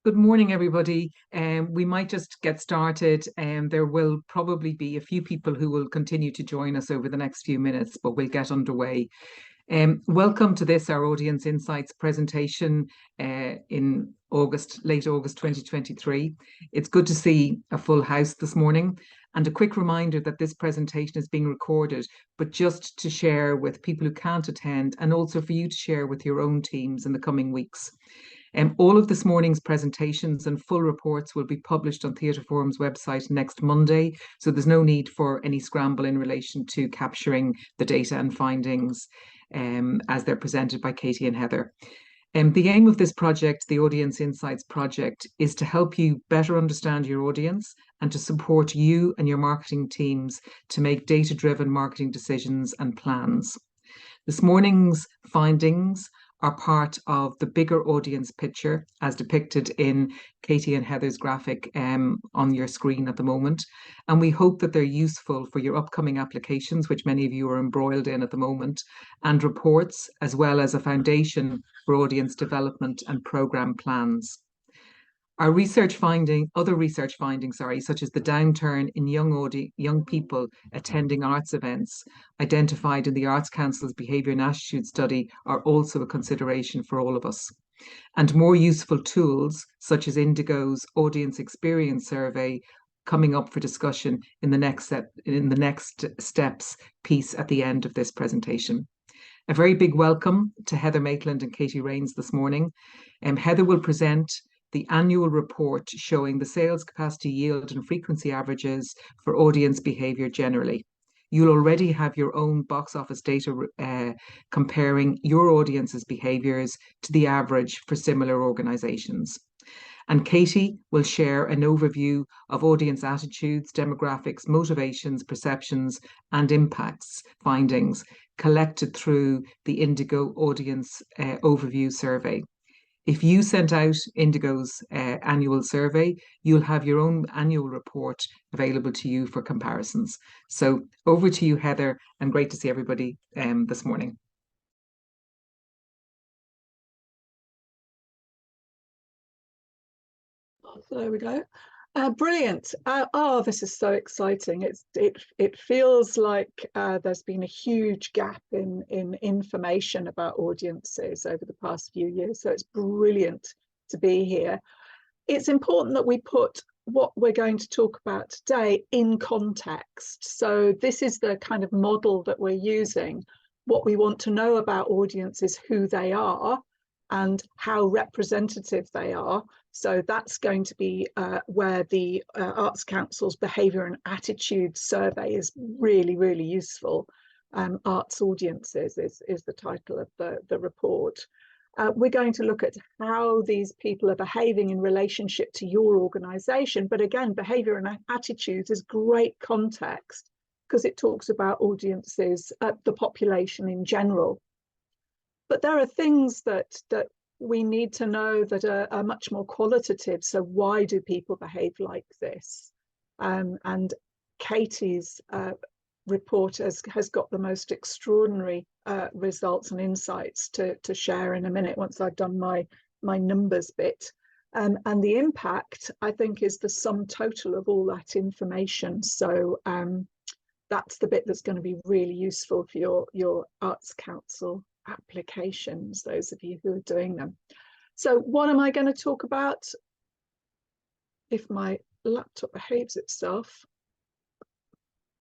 Good morning, everybody. We might just get started. There will probably be a few people who will continue to join us over the next few minutes, but we'll get underway. Welcome to this, our Audience Insights presentation in late August 2023. It's good to see a full house this morning. And a quick reminder that this presentation is being recorded, but just to share with people who can't attend, and also for you to share with your own teams in the coming weeks. All of this morning's presentations and full reports will be published on Theatre Forum's website next Monday, so there's no need for any scramble in relation to capturing the data and findings as they're presented by Katie and Heather. The aim of this project, the Audience Insights project, is to help you better understand your audience and to support you and your marketing teams to make data-driven marketing decisions and plans. This morning's findings are part of the bigger audience picture as depicted in Katie and Heather's graphic on your screen at the moment. And we hope that they're useful for your upcoming applications, which many of you are embroiled in at the moment, and reports, as well as a foundation for audience development and programme plans. Our other research findings, such as the downturn in young people attending arts events, identified in the Arts Council's Behaviour and Attitude Study, are also a consideration for all of us. And more useful tools, such as Indigo's Audience Experience Survey, coming up for discussion in the next steps piece at the end of this presentation. A very big welcome to Heather Maitland and Katie Rains this morning. Heather will present the annual report showing the sales capacity, yield and frequency averages for audience behaviour generally. You'll already have your own box office data comparing your audience's behaviours to the average for similar organisations. And Katie will share an overview of audience attitudes, demographics, motivations, perceptions and impacts findings collected through the Indigo Audience Overview Survey. If you sent out Indigo's annual survey, you'll have your own annual report available to you for comparisons. So over to you, Heather, and great to see everybody this morning. So there we go. Brilliant. Oh, this is so exciting. It feels like there's been a huge gap in information about audiences over the past few years. So it's brilliant to be here. It's important that we put what we're going to talk about today in context. So this is the kind of model that we're using. What we want to know about audiences, who they are, and how representative they are. So that's going to be where the Arts Council's Behaviour and Attitude Survey is really, really useful. Arts Audiences is the title of the report. We're going to look at how these people are behaving in relationship to your organisation. But again, behaviour and attitudes is great context because it talks about audiences, the population in general. But there are things that we need to know that are much more qualitative. So why do people behave like this? And Katie's report has got the most extraordinary results and insights to share in a minute once I've done my numbers bit. And the impact, I think, is the sum total of all that information. So that's the bit that's going to be really useful for your Arts Council applications, those of you who are doing them. So what am I going to talk about? If my laptop behaves itself,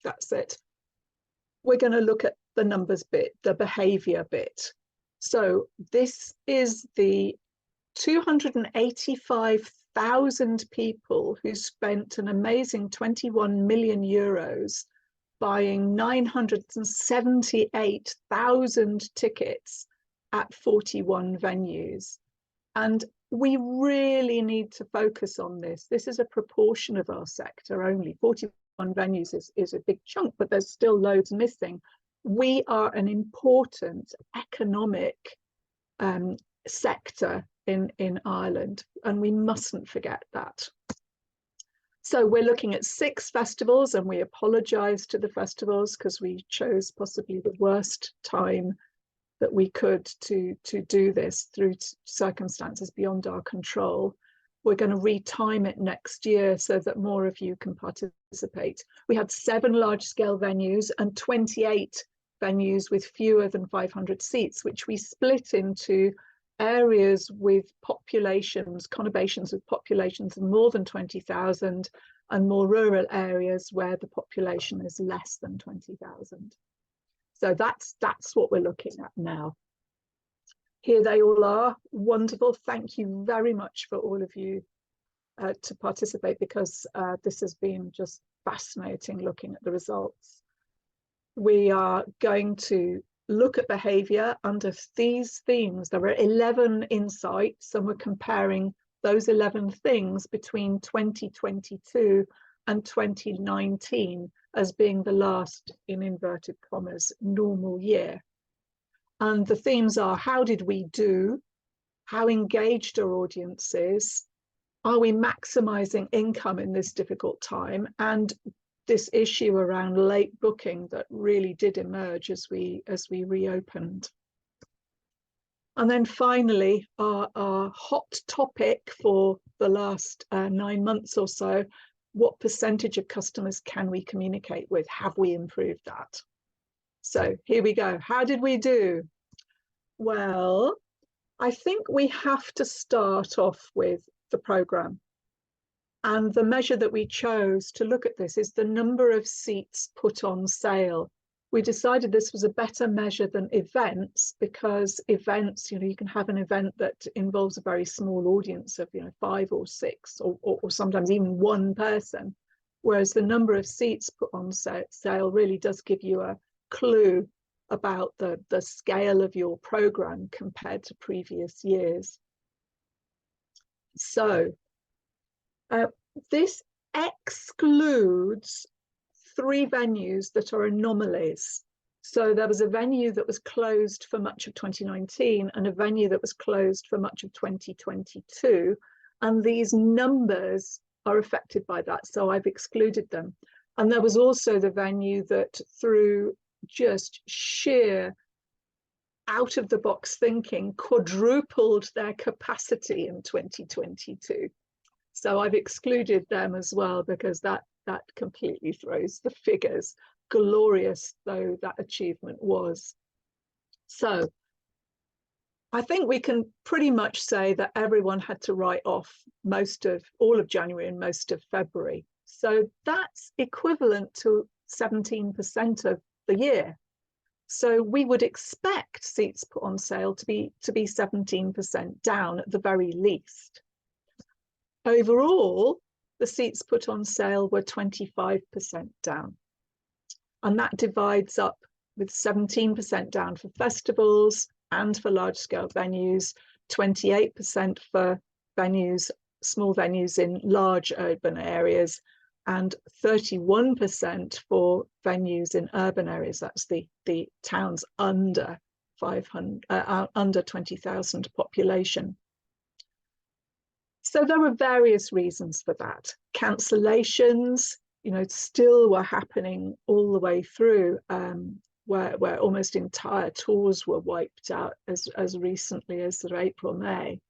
that's it. We're going to look at the numbers bit, the behavior bit. So this is the 285,000 people who spent an amazing 21 million euros buying 978,000 tickets at 41 venues. And we really need to focus on this. This is a proportion of our sector only. 41 venues is a big chunk, but there's still loads missing. We are an important economic sector in Ireland, and we mustn't forget that. So we're looking at 6 festivals, and we apologise to the festivals because we chose possibly the worst time that we could to do this through circumstances beyond our control. We're going to retime it next year so that more of you can participate. We had 7 large-scale venues and 28 venues with fewer than 500 seats, which we split into areas with populations, conurbations with populations of more than 20,000, and more rural areas where the population is less than 20,000. So that's what we're looking at now. Here they all are. Wonderful. Thank you very much for all of you to participate, because this has been just fascinating looking at the results. We are going to look at behaviour under these themes. There are 11 insights, and we're comparing those 11 things between 2022 and 2019 as being the last, in inverted commas, normal year. And the themes are: how did we do? How engaged our audience is? Are we maximising income in this difficult time? And this issue around late booking that really did emerge as we reopened. And then finally, our hot topic for the last 9 months or so: what percentage of customers can we communicate with? Have we improved that? So here we go. How did we do? Well, I think we have to start off with the programme. And the measure that we chose to look at this is the number of seats put on sale. We decided this was a better measure than events, because events, you can have an event that involves a very small audience of 5 or 6 or sometimes even 1 person, whereas the number of seats put on sale really does give you a clue about the scale of your program compared to previous years. So this excludes 3 venues that are anomalies. So there was a venue that was closed for much of 2019 and a venue that was closed for much of 2022. And these numbers are affected by that. So I've excluded them. And there was also the venue that, through just sheer out of the box thinking, quadrupled their capacity in 2022. So I've excluded them as well, because that completely throws the figures, glorious though that achievement was. So I think we can pretty much say that everyone had to write off all of January and most of February. So that's equivalent to 17% of the year. So we would expect seats put on sale to be 17% down at the very least. Overall, the seats put on sale were 25% down. And that divides up with 17% down for festivals and for large-scale venues, 28% for venues, small venues in large urban areas, and 31% for venues in urban areas. That's the towns under 20,000 population. So there were various reasons for that. Cancellations, still were happening all the way through, where almost entire tours were wiped out as recently as April, May.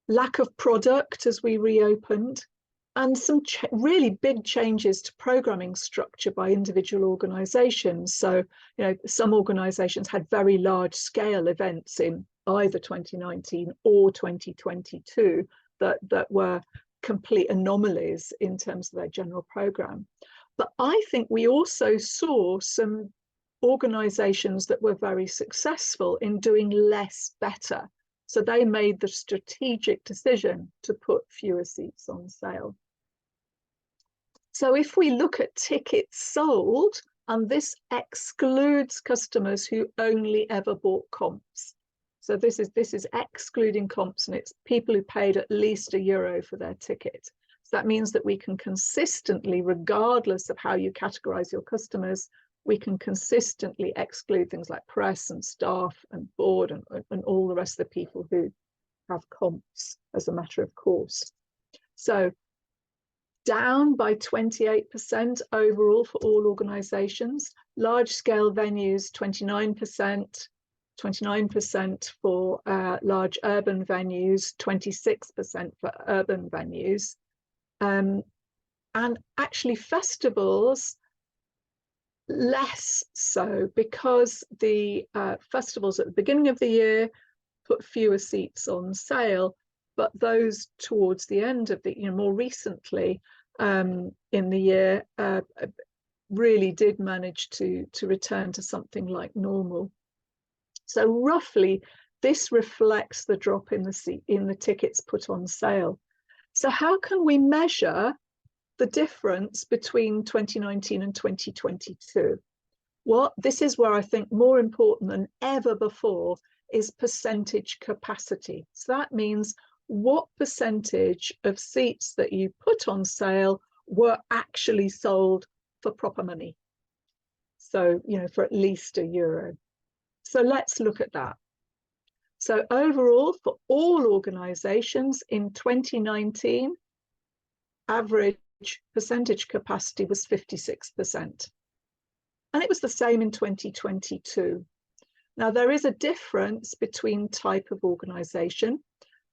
Lack of product as we reopened, and some really big changes to programming structure by individual organisations. So, some organisations had very large scale events in either 2019 or 2022 that were complete anomalies in terms of their general programme. But I think we also saw some organisations that were very successful in doing less better. So they made the strategic decision to put fewer seats on sale. So if we look at tickets sold, and this excludes customers who only ever bought comps. So this is excluding comps, and it's people who paid at least €1 for their ticket. So that means that we can consistently, regardless of how you categorize your customers, we can consistently exclude things like press and staff and board and all the rest of the people who have comps as a matter of course. So down by 28% overall for all organisations. Large scale venues, 29%, 29% for large urban venues, 26% for urban venues. And actually festivals, less so, because the festivals at the beginning of the year put fewer seats on sale, but those towards the end of the, more recently in the year, really did manage to return to something like normal. So roughly, this reflects the drop in the tickets put on sale. So how can we measure the difference between 2019 and 2022? Well, this is where I think more important than ever before is percentage capacity. So that means what percentage of seats that you put on sale were actually sold for proper money. So, for at least €1. So let's look at that. So overall, for all organizations in 2019, average percentage capacity was 56%. And it was the same in 2022. Now, there is a difference between type of organization.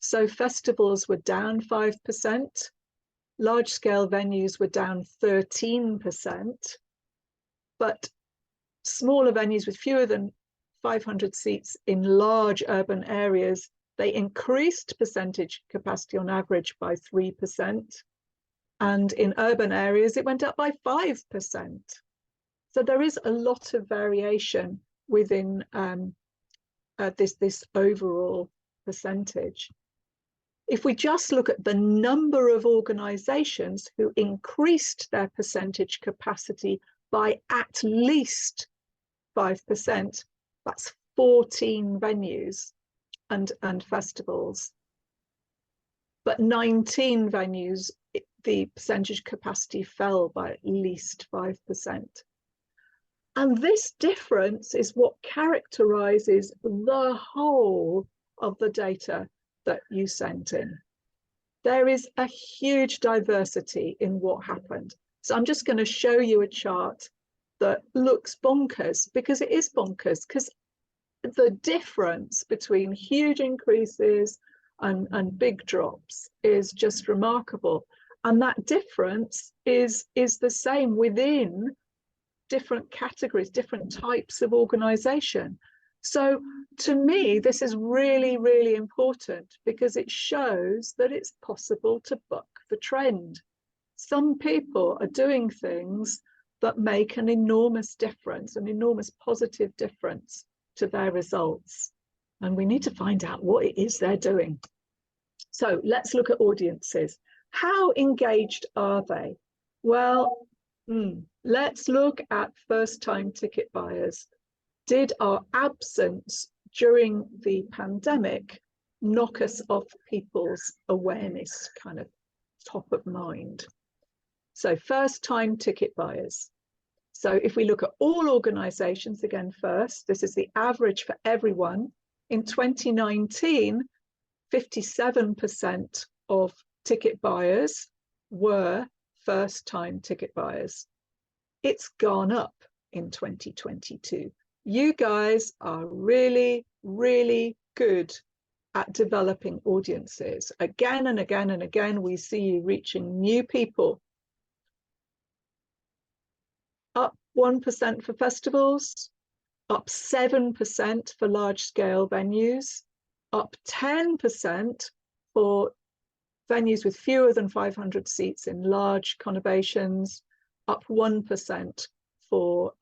So festivals were down 5%, large-scale venues were down 13%, but smaller venues with fewer than 500 seats in large urban areas, they increased percentage capacity on average by 3%. And in urban areas, it went up by 5%. So there is a lot of variation within this overall percentage. If we just look at the number of organizations who increased their percentage capacity by at least 5%, that's 14 venues and festivals. But 19 venues, the percentage capacity fell by at least 5%. And this difference is what characterizes the whole of the data that you sent in. There is a huge diversity in what happened. So I'm just going to show you a chart that looks bonkers, because it is bonkers, because the difference between huge increases and big drops is just remarkable. And that difference is the same within different categories, different types of organization. So to me, this is really, really important, because it shows that it's possible to buck the trend. Some people are doing things that make an enormous difference, an enormous positive difference to their results. And we need to find out what it is they're doing. So let's look at audiences. How engaged are they? Well, let's look at first-time ticket buyers. Did our absence during the pandemic knock us off people's awareness, kind of top of mind? So first-time ticket buyers. So if we look at all organizations again first, this is the average for everyone. In 2019, 57% of ticket buyers were first-time ticket buyers. It's gone up in 2022. You guys are really, really good at developing audiences. Again and again and again, we see you reaching new people. Up 1% for festivals, up 7% for large-scale venues, up 10% for venues with fewer than 500 seats in large conurbations, up 1% for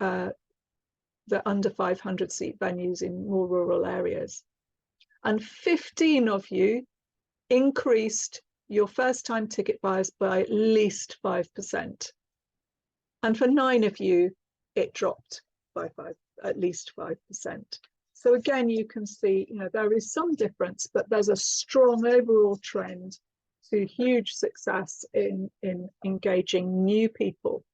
the under 500 seat venues in more rural areas. And 15 of you increased your first-time ticket buyers by at least 5%. And for 9 of you, it dropped by at least 5%. So again, you can see, there is some difference, but there's a strong overall trend to huge success in engaging new people.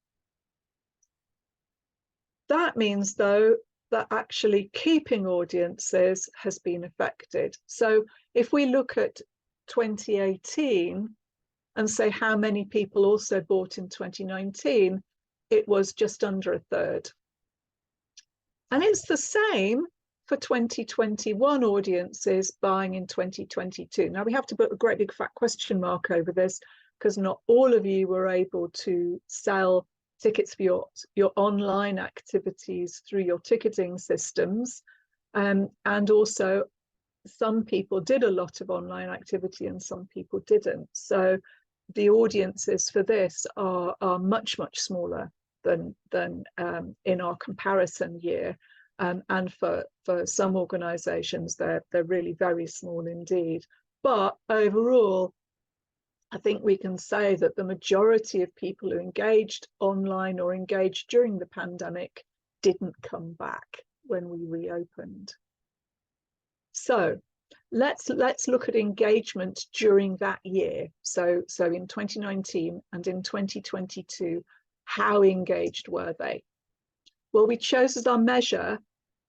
That means, though, that actually keeping audiences has been affected. So if we look at 2018 and say how many people also bought in 2019, it was just under a third. And it's the same for 2021 audiences buying in 2022. Now we have to put a great big fat question mark over this, because not all of you were able to sell tickets for your online activities through your ticketing systems. And also some people did a lot of online activity and some people didn't. So the audiences for this are much, much smaller than in our comparison year. And for some organizations, they're really very small indeed. But overall, I think we can say that the majority of people who engaged online or engaged during the pandemic didn't come back when we reopened. So let's look at engagement during that year. So in 2019 and in 2022, how engaged were they? Well, we chose as our measure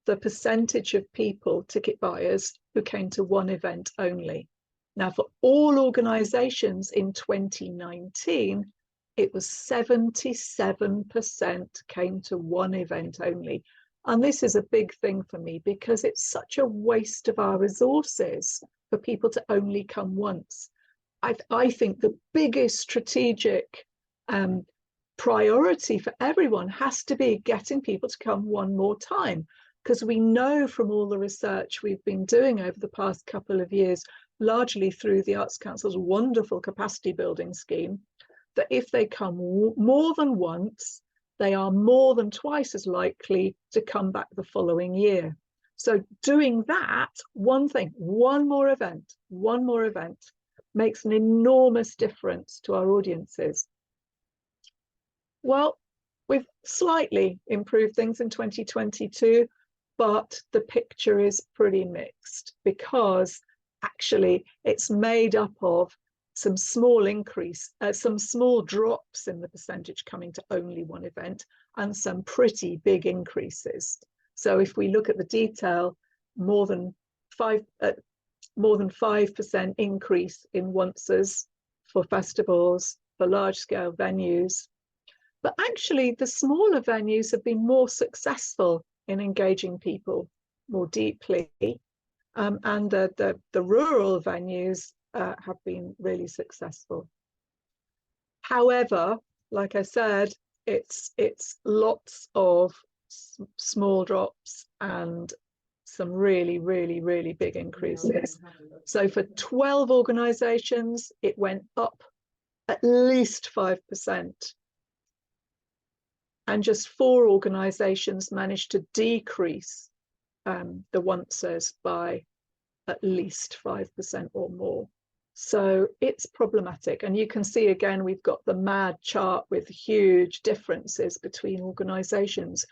the percentage of people, ticket buyers, who came to one event only. Now, for all organizations in 2019, it was 77% came to one event only. And this is a big thing for me because it's such a waste of our resources for people to only come once. I think the biggest strategic priority for everyone has to be getting people to come one more time, because we know from all the research we've been doing over the past couple of years, largely through the Arts Council's wonderful capacity building scheme, that if they come more than once, they are more than twice as likely to come back the following year. So doing that, one more event, makes an enormous difference to our audiences. Well, we've slightly improved things in 2022, but the picture is pretty mixed, because actually it's made up of some small drops in the percentage coming to only one event, and some pretty big increases. So if we look at the detail, more than 5% increase in onces for festivals, for large scale venues. But actually the smaller venues have been more successful in engaging people more deeply. And the rural venues have been really successful. However, like I said, it's lots of small drops and some really, really, really big increases. So for 12 organizations, it went up at least 5%. And just 4 organizations managed to decrease the onces by at least 5% or more. So it's problematic. And you can see again, we've got the mad chart with huge differences between organizations.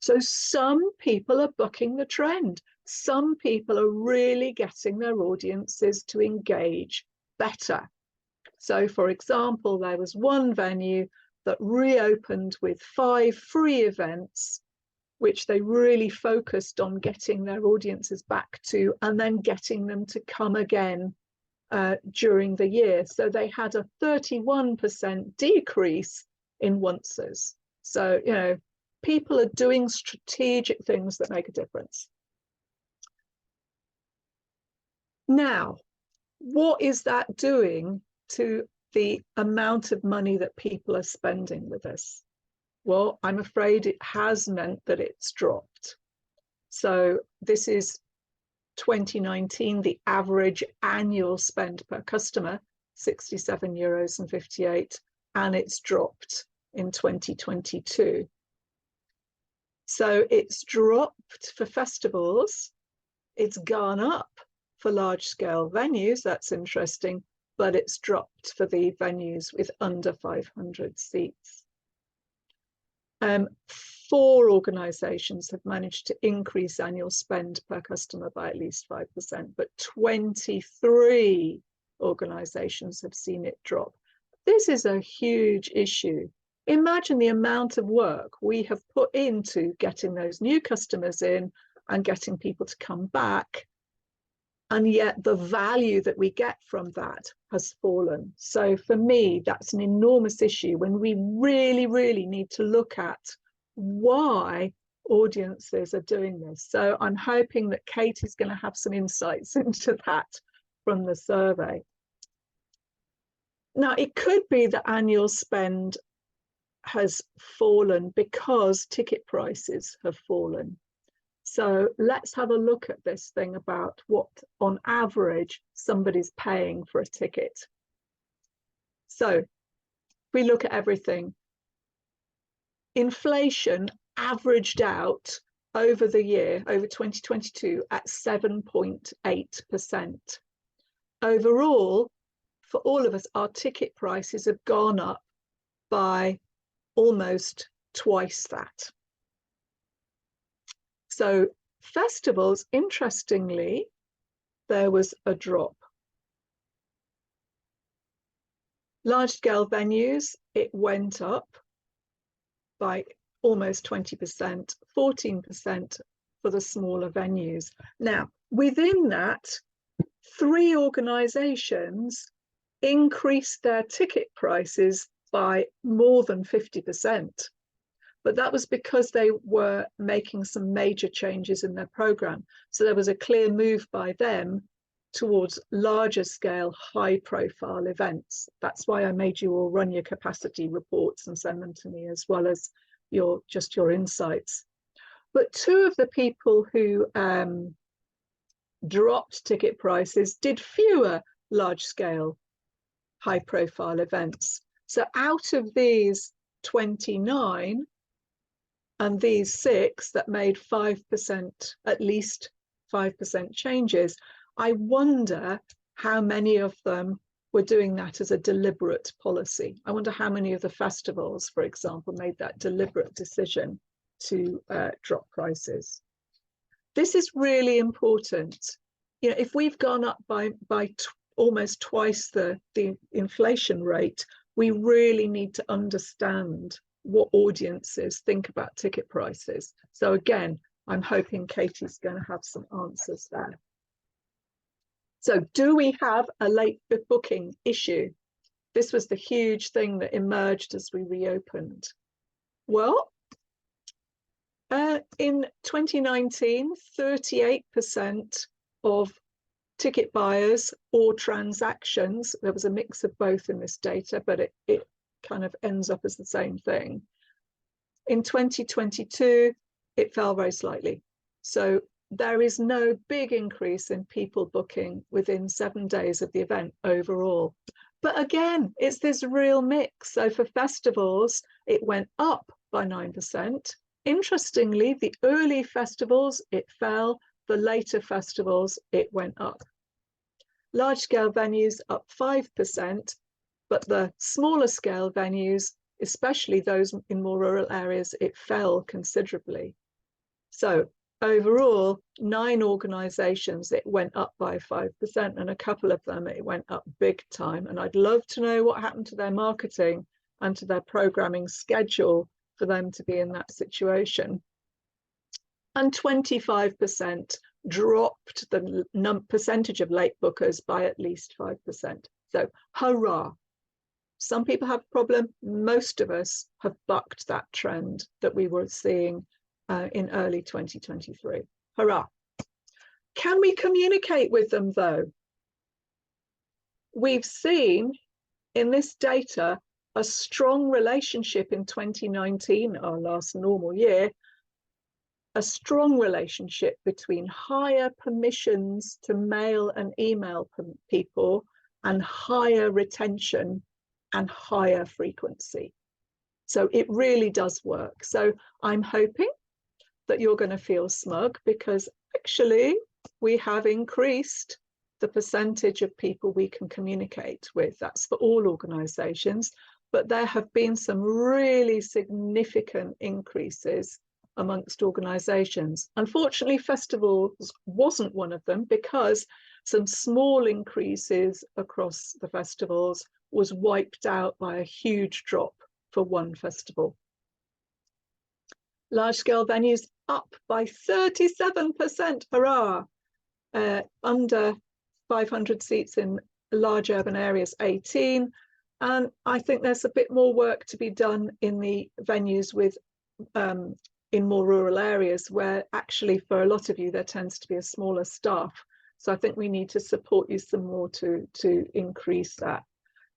So some people are bucking the trend. Some people are really getting their audiences to engage better. So for example, there was one venue that reopened with 5 free events, which they really focused on getting their audiences back to, and then getting them to come again during the year. So they had a 31% decrease in onces. So, you know, people are doing strategic things that make a difference. Now, what is that doing to the amount of money that people are spending with us? Well, I'm afraid it has meant that it's dropped. So this is 2019, the average annual spend per customer, €67.58, and it's dropped in 2022. So it's dropped for festivals, it's gone up for large scale venues, that's interesting, but it's dropped for the venues with under 500 seats. 4 organizations have managed to increase annual spend per customer by at least 5%, but 23 organizations have seen it drop. This is a huge issue. Imagine the amount of work we have put into getting those new customers in and getting people to come back, and yet the value that we get from that has fallen. So for me, that's an enormous issue when we really, really need to look at why audiences are doing this. So I'm hoping that Katie's going to have some insights into that from the survey. Now, it could be that annual spend has fallen because ticket prices have fallen. So let's have a look at this thing about what, on average, somebody's paying for a ticket. So if we look at everything, inflation averaged out over the year, over 2022, at 7.8%. Overall, for all of us, our ticket prices have gone up by almost twice that. So festivals, interestingly, there was a drop. Large-scale venues, it went up by almost 20%, 14% for the smaller venues. Now, within that, 3 organisations increased their ticket prices by more than 50%. But that was because they were making some major changes in their programme. So there was a clear move by them towards larger scale, high profile events. That's why I made you all run your capacity reports and send them to me, as well as your insights. But 2 of the people who dropped ticket prices did fewer large scale, high profile events. So out of these 29, and these 6 that made 5%, at least 5% changes, I wonder how many of them were doing that as a deliberate policy. I wonder how many of the festivals, for example, made that deliberate decision to drop prices. This is really important. You know, if we've gone up by almost twice the inflation rate, we really need to understand what audiences think about ticket prices. So again, I'm hoping Katie's going to have some answers there. So do we have a late booking issue? This was the huge thing that emerged as we reopened. Well, in 2019, 38% of ticket buyers or transactions, there was a mix of both in this data, but it kind of ends up as the same thing. In 2022, it fell very slightly. So there is no big increase in people booking within 7 days of the event overall. But again, it's this real mix. So for festivals, it went up by 9%. Interestingly, the early festivals, it fell. The later festivals, it went up. Large scale venues up 5%, but the smaller scale venues, especially those in more rural areas, it fell considerably. So overall, 9 organisations, it went up by 5%, and a couple of them, it went up big time. And I'd love to know what happened to their marketing and to their programming schedule for them to be in that situation. And 25% dropped the percentage of late bookers by at least 5%. So hurrah. Some people have a problem. Most of us have bucked that trend that we were seeing in early 2023. Hurrah. Can we communicate with them though? We've seen in this data a strong relationship in 2019, our last normal year, a strong relationship between higher permissions to mail and email people and higher retention and higher frequency. So it really does work. So I'm hoping that you're going to feel smug, because actually we have increased the percentage of people we can communicate with. That's for all organisations, but there have been some really significant increases amongst organisations. Unfortunately, festivals wasn't one of them, because some small increases across the festivals was wiped out by a huge drop for one festival. Large-scale venues up by 37%, hurrah! Under 500 seats in large urban areas, 18. And I think there's a bit more work to be done in the venues with in more rural areas where actually for a lot of you there tends to be a smaller staff. So I think we need to support you some more to increase that.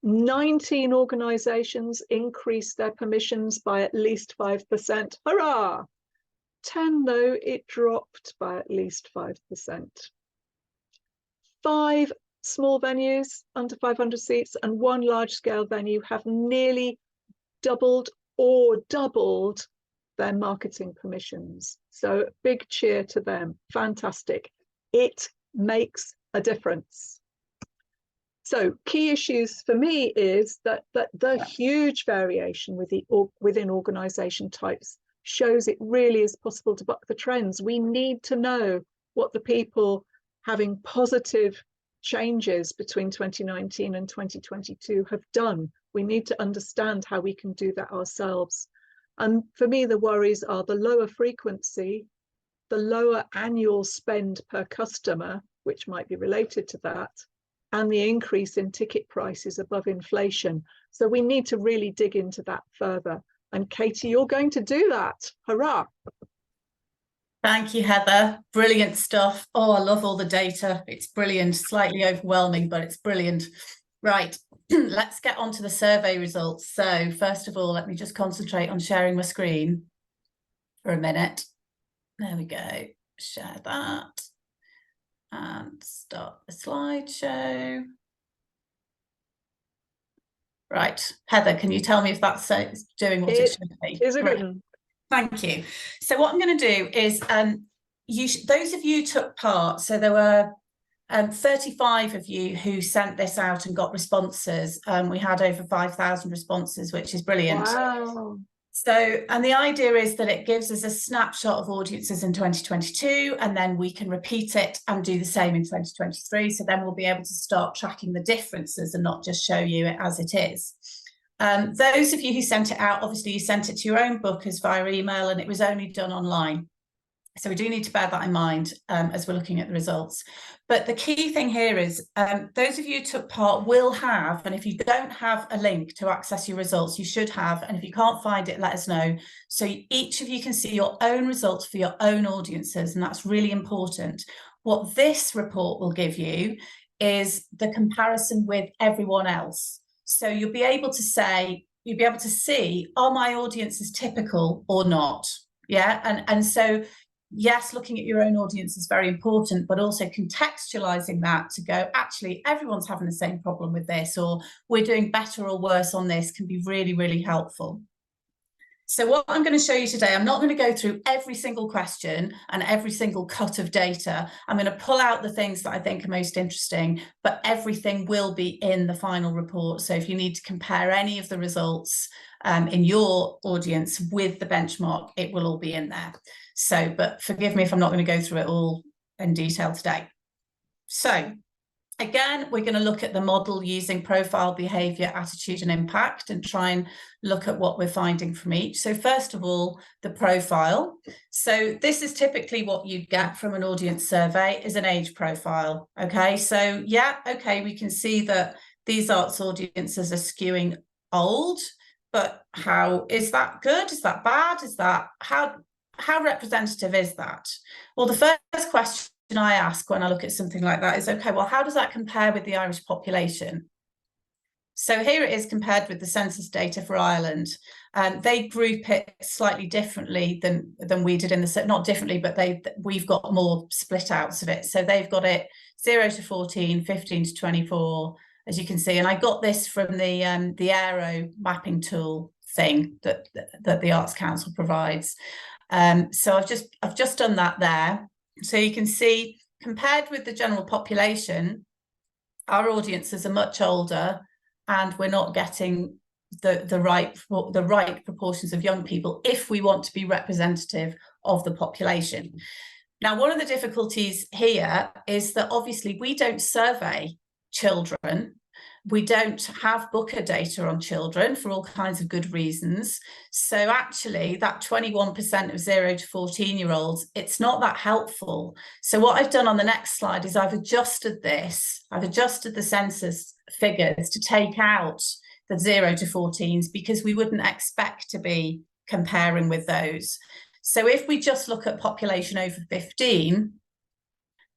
19 organisations increased their permissions by at least 5%. Hurrah! 10 though, it dropped by at least 5%. 5 small venues under 500 seats and 1 large scale venue have nearly doubled or doubled their marketing permissions. So big cheer to them. Fantastic. It makes a difference. So key issues for me is that the huge variation within organisation types shows it really is possible to buck the trends. We need to know what the people having positive changes between 2019 and 2022 have done. We need to understand how we can do that ourselves. And for me, the worries are the lower frequency, the lower annual spend per customer, which might be related to that, and the increase in ticket prices above inflation. So we need to really dig into that further. And Katie, you're going to do that. Hurrah. Thank you, Heather. Brilliant stuff. Oh, I love all the data. It's brilliant, slightly overwhelming, but it's brilliant. Right, let's get on to the survey results. So first of all, let me just concentrate on sharing my screen for a minute. There we go. Share that and start the slideshow. Right, Heather, can you tell me if that's doing what it should be? Is a good one. Thank you. So what I'm going to do is, those of you took part, so there were 35 of you who sent this out and got responses. We had over 5,000 responses, which is brilliant. Wow. So, and the idea is that it gives us a snapshot of audiences in 2022, and then we can repeat it and do the same in 2023. So then we'll be able to start tracking the differences and not just show you it as it is. Those of you who sent it out, obviously you sent it to your own bookers via email, and it was only done online. So we do need to bear that in mind as we're looking at the results. But the key thing here is those of you who took part will have, and if you don't have a link to access your results, you should have. And if you can't find it, let us know. So each of you can see your own results for your own audiences, and that's really important. What this report will give you is the comparison with everyone else. So you'll be able to say, you'll be able to see, are my audiences typical or not? Yeah, and so yes, looking at your own audience is very important, but also contextualizing that to go, actually, everyone's having the same problem with this, or we're doing better or worse on this, can be really, really helpful. So what I'm going to show you today, I'm not going to go through every single question and every single cut of data. I'm going to pull out the things that I think are most interesting, but everything will be in the final report. So if you need to compare any of the results in your audience with the benchmark, it will all be in there. So, but forgive me if I'm not going to go through it all in detail today. So again, we're going to look at the model using profile, behaviour, attitude and impact, and try and look at what we're finding from each. So first of all, the profile. So this is typically what you'd get from an audience survey, is an age profile. Okay, so yeah, okay, we can see that these arts audiences are skewing old, but how is that good? Is that bad? Is that how representative is that? Well, the first question I ask when I look at something like that is, okay, well, how does that compare with the Irish population? So here it is compared with the census data for Ireland. They group it slightly differently than we did in the, not differently, but we've got more split outs of it. So they've got it 0 to 14, 15 to 24, as you can see. And I got this from the Aero mapping tool thing that the Arts Council provides. So I've just done that there. So you can see, compared with the general population, our audiences are much older, and we're not getting the right proportions of young people if we want to be representative of the population. Now, one of the difficulties here is that obviously we don't survey children. We don't have booker data on children for all kinds of good reasons. So actually that 21% of 0 to 14-year-olds, it's not that helpful. So what I've done on the next slide is I've adjusted this. I've adjusted the census figures to take out the 0 to 14s because we wouldn't expect to be comparing with those. So if we just look at population over 15,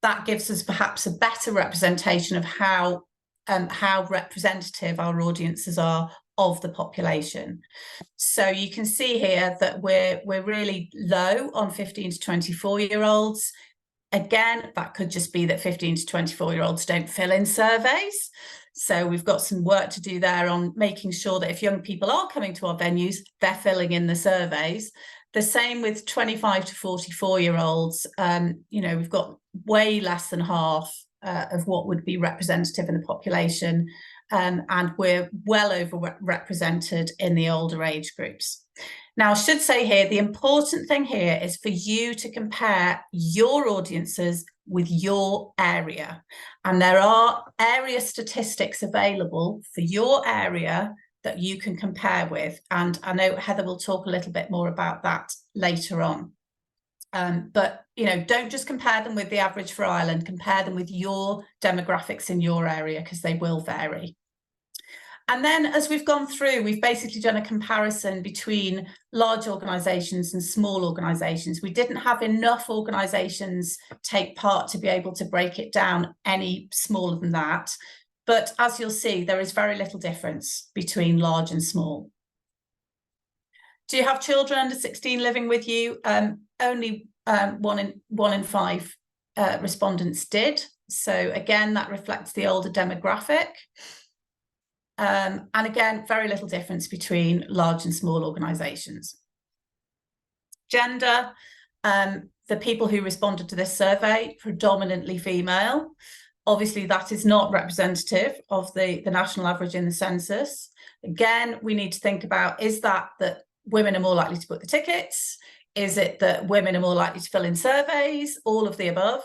that gives us perhaps a better representation of how representative our audiences are of the population. So you can see here that we're really low on 15 to 24-year-olds. Again, that could just be that 15 to 24-year-olds don't fill in surveys. So we've got some work to do there on making sure that if young people are coming to our venues, they're filling in the surveys. The same with 25 to 44-year-olds. You know, we've got way less than half of what would be representative in the population, and we're well overrepresented in the older age groups. Now, I should say here, the important thing here is for you to compare your audiences with your area. And there are area statistics available for your area that you can compare with. And I know Heather will talk a little bit more about that later on. But, you know, don't just compare them with the average for Ireland, compare them with your demographics in your area, because they will vary. And then as we've gone through, we've basically done a comparison between large organisations and small organisations. We didn't have enough organisations take part to be able to break it down any smaller than that. But as you'll see, there is very little difference between large and small. Do you have children under 16 living with you? Only one in five respondents did. So again, that reflects the older demographic. And again, very little difference between large and small organisations. Gender, the people who responded to this survey, predominantly female. Obviously, that is not representative of the national average in the census. Again, we need to think about, is that women are more likely to book the tickets? Is it that women are more likely to fill in surveys? All of the above.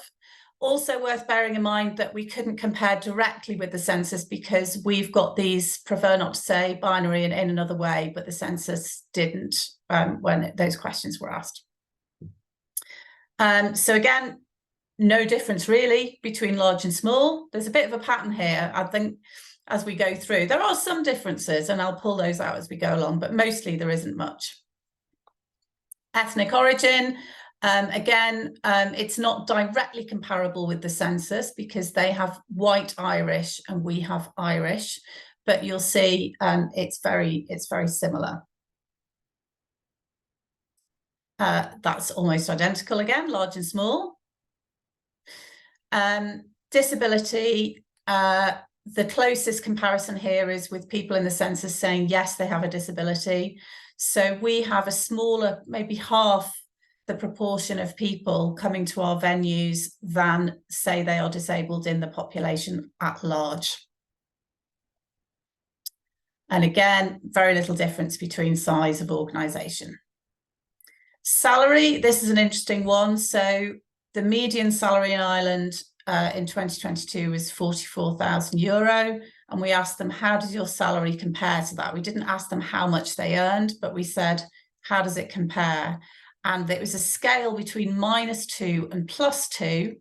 Also worth bearing in mind that we couldn't compare directly with the census because we've got these, prefer not to say, binary and in another way, but the census didn't when those questions were asked. So again, no difference really between large and small. There's a bit of a pattern here, I think, as we go through. There are some differences, and I'll pull those out as we go along, but mostly there isn't much. Ethnic origin. Again, it's not directly comparable with the census because they have white Irish and we have Irish, but you'll see it's very similar. That's almost identical again, large and small. Disability, the closest comparison here is with people in the census saying yes, they have a disability. So we have a smaller, maybe half the proportion of people coming to our venues than say they are disabled in the population at large. And again, very little difference between size of organisation. Salary, this is an interesting one. So the median salary in Ireland in 2022 was €44,000. And we asked them, how does your salary compare to that? We didn't ask them how much they earned, but we said, how does it compare? And it was a scale between -2 and +2,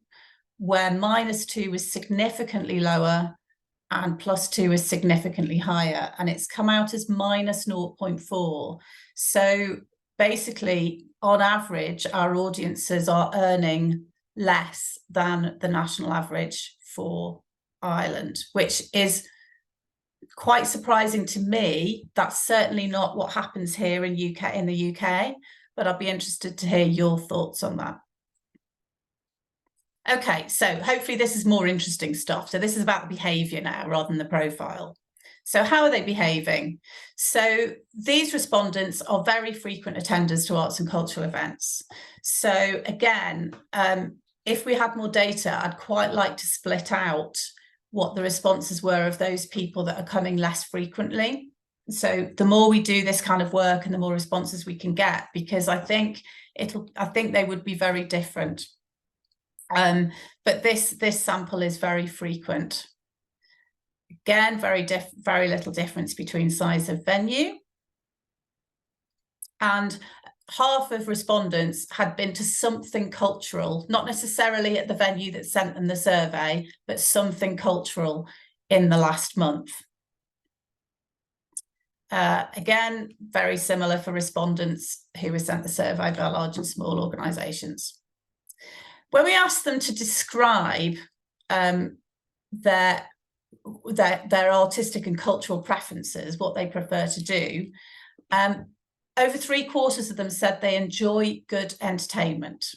where -2 was significantly lower and +2 is significantly higher. And it's come out as -0.4. So basically, on average, our audiences are earning less than the national average for Ireland, which is quite surprising to me. That's certainly not what happens here in the UK, but I'll be interested to hear your thoughts on that. Okay, so hopefully this is more interesting stuff. So this is about the behaviour now rather than the profile. So how are they behaving? So these respondents are very frequent attenders to arts and cultural events. So again, if we had more data, I'd quite like to split out what the responses were of those people that are coming less frequently. So the more we do this kind of work and the more responses we can get, because I think they would be very different. But this sample is very frequent. Again, very little difference between size of venue. And half of respondents had been to something cultural, not necessarily at the venue that sent them the survey, but something cultural in the last month. Again, very similar for respondents who were sent the survey by large and small organisations. When we asked them to describe their artistic and cultural preferences, what they prefer to do, over 3/4 of them said they enjoy good entertainment.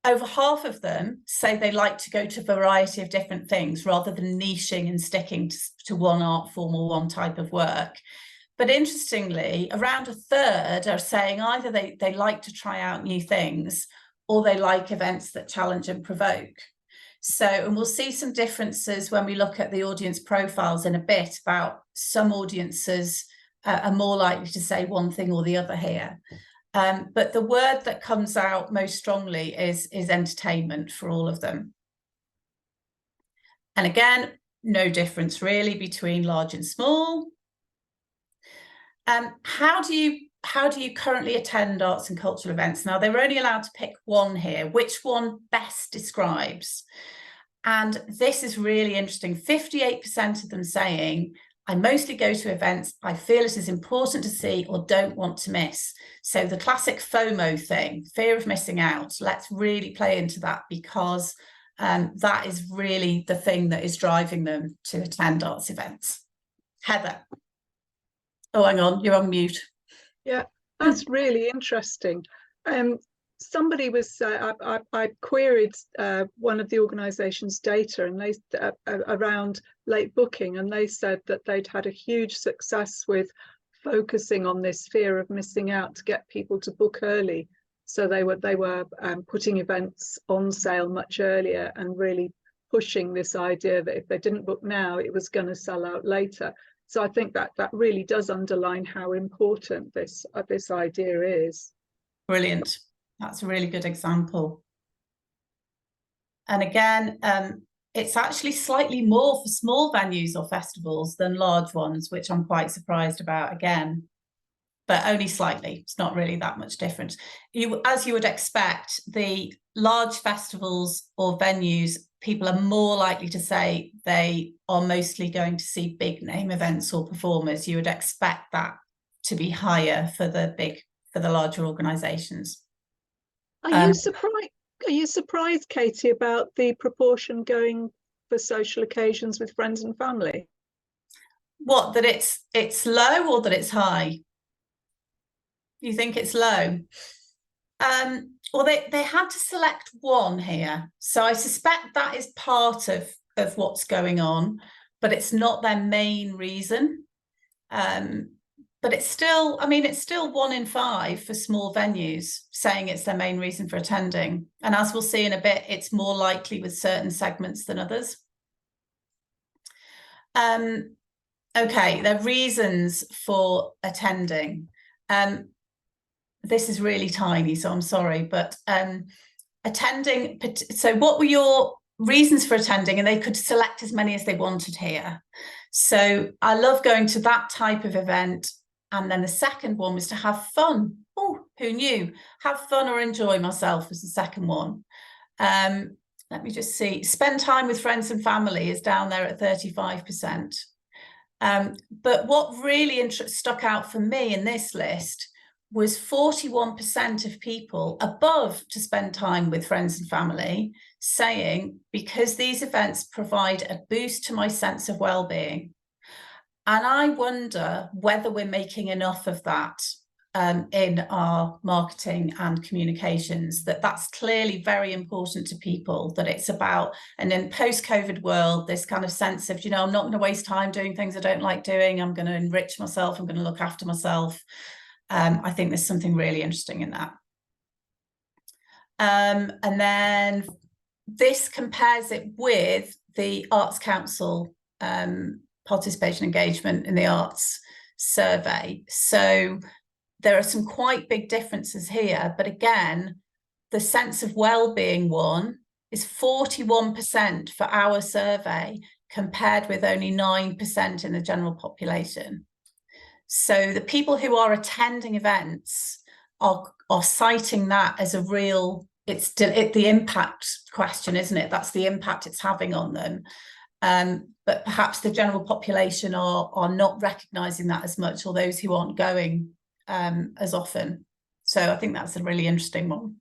Over half of them say they like to go to a variety of different things rather than niching and sticking to one art form or one type of work. But interestingly, around 1/3 are saying either they like to try out new things or they like events that challenge and provoke. So, and we'll see some differences when we look at the audience profiles in a bit about some audiences are more likely to say one thing or the other here. But the word that comes out most strongly is entertainment for all of them. And again, no difference really between large and small. How do you currently attend arts and cultural events? Now, they were only allowed to pick one here. Which one best describes? And this is really interesting. 58% of them saying, I mostly go to events I feel it is important to see or don't want to miss. So the classic FOMO thing, fear of missing out, let's really play into that, because that is really the thing that is driving them to attend arts events. Heather. Oh, hang on, you're on mute. Yeah, that's really interesting. Somebody was, I queried one of the organisation's data, and they around late booking, and they said that they'd had a huge success with focusing on this fear of missing out to get people to book early. So they were putting events on sale much earlier and really pushing this idea that if they didn't book now, it was going to sell out later. So I think that really does underline how important this idea is. Brilliant. That's a really good example. And again, it's actually slightly more for small venues or festivals than large ones, which I'm quite surprised about again, but only slightly. It's not really that much different. As you would expect, the large festivals or venues, people are more likely to say they are mostly going to see big name events or performers. You would expect that to be higher for the larger organisations. Are you surprised, Katie, about the proportion going for social occasions with friends and family? What, that it's low or that it's high? You think it's low? Well, they had to select one here, so I suspect that is part of what's going on, but it's not their main reason. But it's still, I mean, it's still 1 in 5 for small venues saying it's their main reason for attending. And as we'll see in a bit, it's more likely with certain segments than others. Okay, the reasons for attending. This is really tiny, so I'm sorry, but attending, so what were your reasons for attending? And they could select as many as they wanted here. So I love going to that type of event. And then the second one was to have fun. Oh, who knew? Have fun or enjoy myself was the second one. Let me just see. Spend time with friends and family is down there at 35%. But what really stuck out for me in this list was 41% of people above to spend time with friends and family saying, because these events provide a boost to my sense of well-being. And I wonder whether we're making enough of that in our marketing and communications, that's clearly very important to people, that it's about, and in post-COVID world, this kind of sense of, I'm not going to waste time doing things I don't like doing. I'm going to enrich myself. I'm going to look after myself. I think there's something really interesting in that. And then this compares it with the Arts Council participation engagement in the arts survey. So there are some quite big differences here, but again, the sense of well-being one is 41% for our survey compared with only 9% in the general population. So the people who are attending events are citing that as a real, it's the impact question, isn't it? That's the impact it's having on them. but perhaps the general population are not recognising that as much, or those who aren't going as often. So I think that's a really interesting one.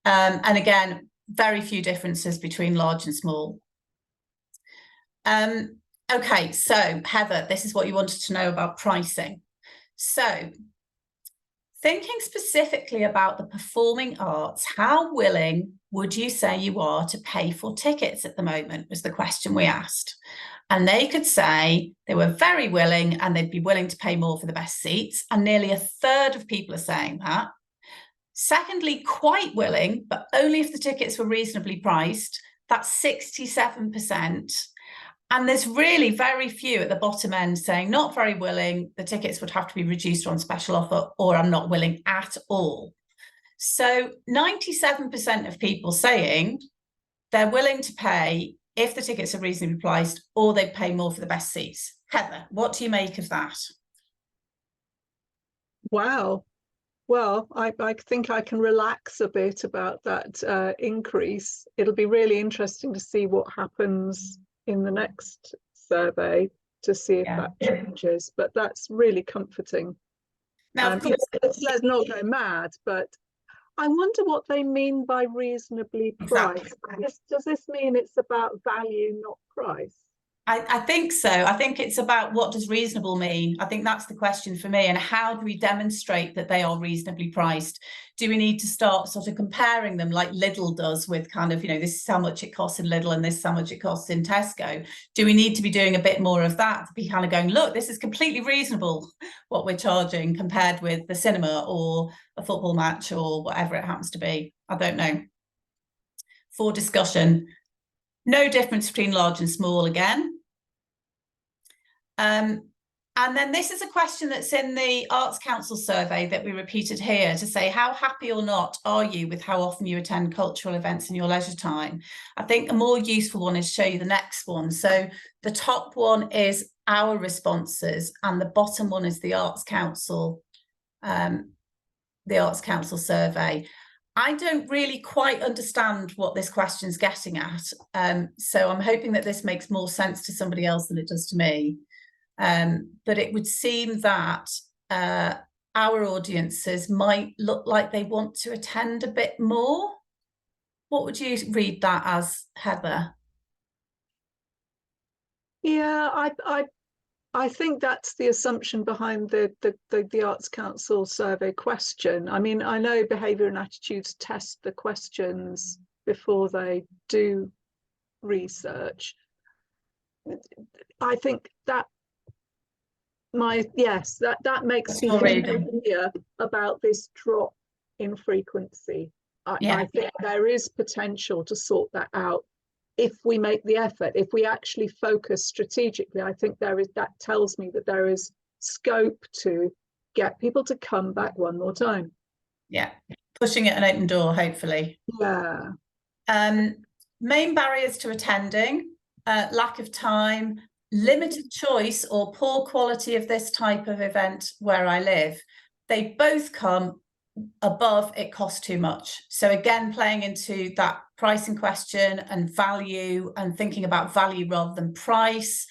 And again, very few differences between large and small. Okay, so Heather, this is what you wanted to know about pricing. So thinking specifically about the performing arts, how willing would you say you are to pay for tickets at the moment, was the question we asked. And they could say they were very willing and they'd be willing to pay more for the best seats. And nearly a third of people are saying that. Secondly, quite willing, but only if the tickets were reasonably priced. That's 67%. And there's really very few at the bottom end saying not very willing, the tickets would have to be reduced or on special offer, or I'm not willing at all. So 97% of people saying they're willing to pay if the tickets are reasonably priced, or they pay more for the best seats. Heather, what do you make of that? Wow. Well, I think I can relax a bit about that increase. It'll be really interesting to see what happens in the next survey to see if that changes, but that's really comforting. Now, of course, let's not go mad, but I wonder what they mean by reasonably priced. Exactly. Does this mean it's about value, not price? I think so. I think it's about what does reasonable mean? I think that's the question for me. And how do we demonstrate that they are reasonably priced? Do we need to start sort of comparing them like Lidl does with kind of, you know, this is how much it costs in Lidl and this is how much it costs in Tesco? Do we need to be doing a bit more of that to be kind of going, look, this is completely reasonable what we're charging compared with the cinema or a football match or whatever it happens to be? I don't know. For discussion. No difference between large and small again. And then this is a question that's in the Arts Council survey that we repeated here to say, how happy or not are you with how often you attend cultural events in your leisure time? I think a more useful one is show you the next one. So the top one is our responses and the bottom one is the Arts Council survey. I don't really quite understand what this question's getting at. So I'm hoping that this makes more sense to somebody else than it does to me. But it would seem that our audiences might look like they want to attend a bit more. What would you read that as, Heather? Yeah, I think that's the assumption behind the Arts Council survey question. I mean, I know behaviour and attitudes test the questions before they do research. I think that that makes me think about this drop in frequency. I think there is potential to sort that out if we make the effort, if we actually focus strategically. I think that tells me that there is scope to get people to come back one more time. Yeah, pushing it an open door, hopefully. Yeah. Main barriers to attending, lack of time, limited choice or poor quality of this type of event where I live. They both come above it costs too much. So again, playing into that pricing question and value and thinking about value rather than price.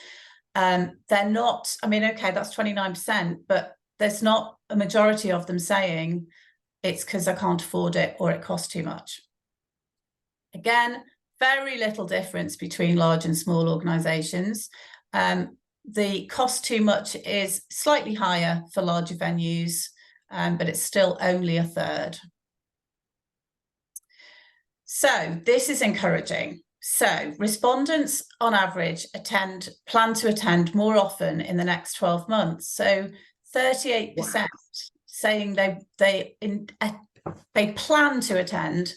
They're not, I mean, okay, that's 29%, but there's not a majority of them saying it's because I can't afford it or it costs too much. Again, very little difference between large and small organisations. The cost too much is slightly higher for larger venues, but it's still only a third. So this is encouraging. So respondents on average plan to attend more often in the next 12 months. So 38% saying they plan to attend,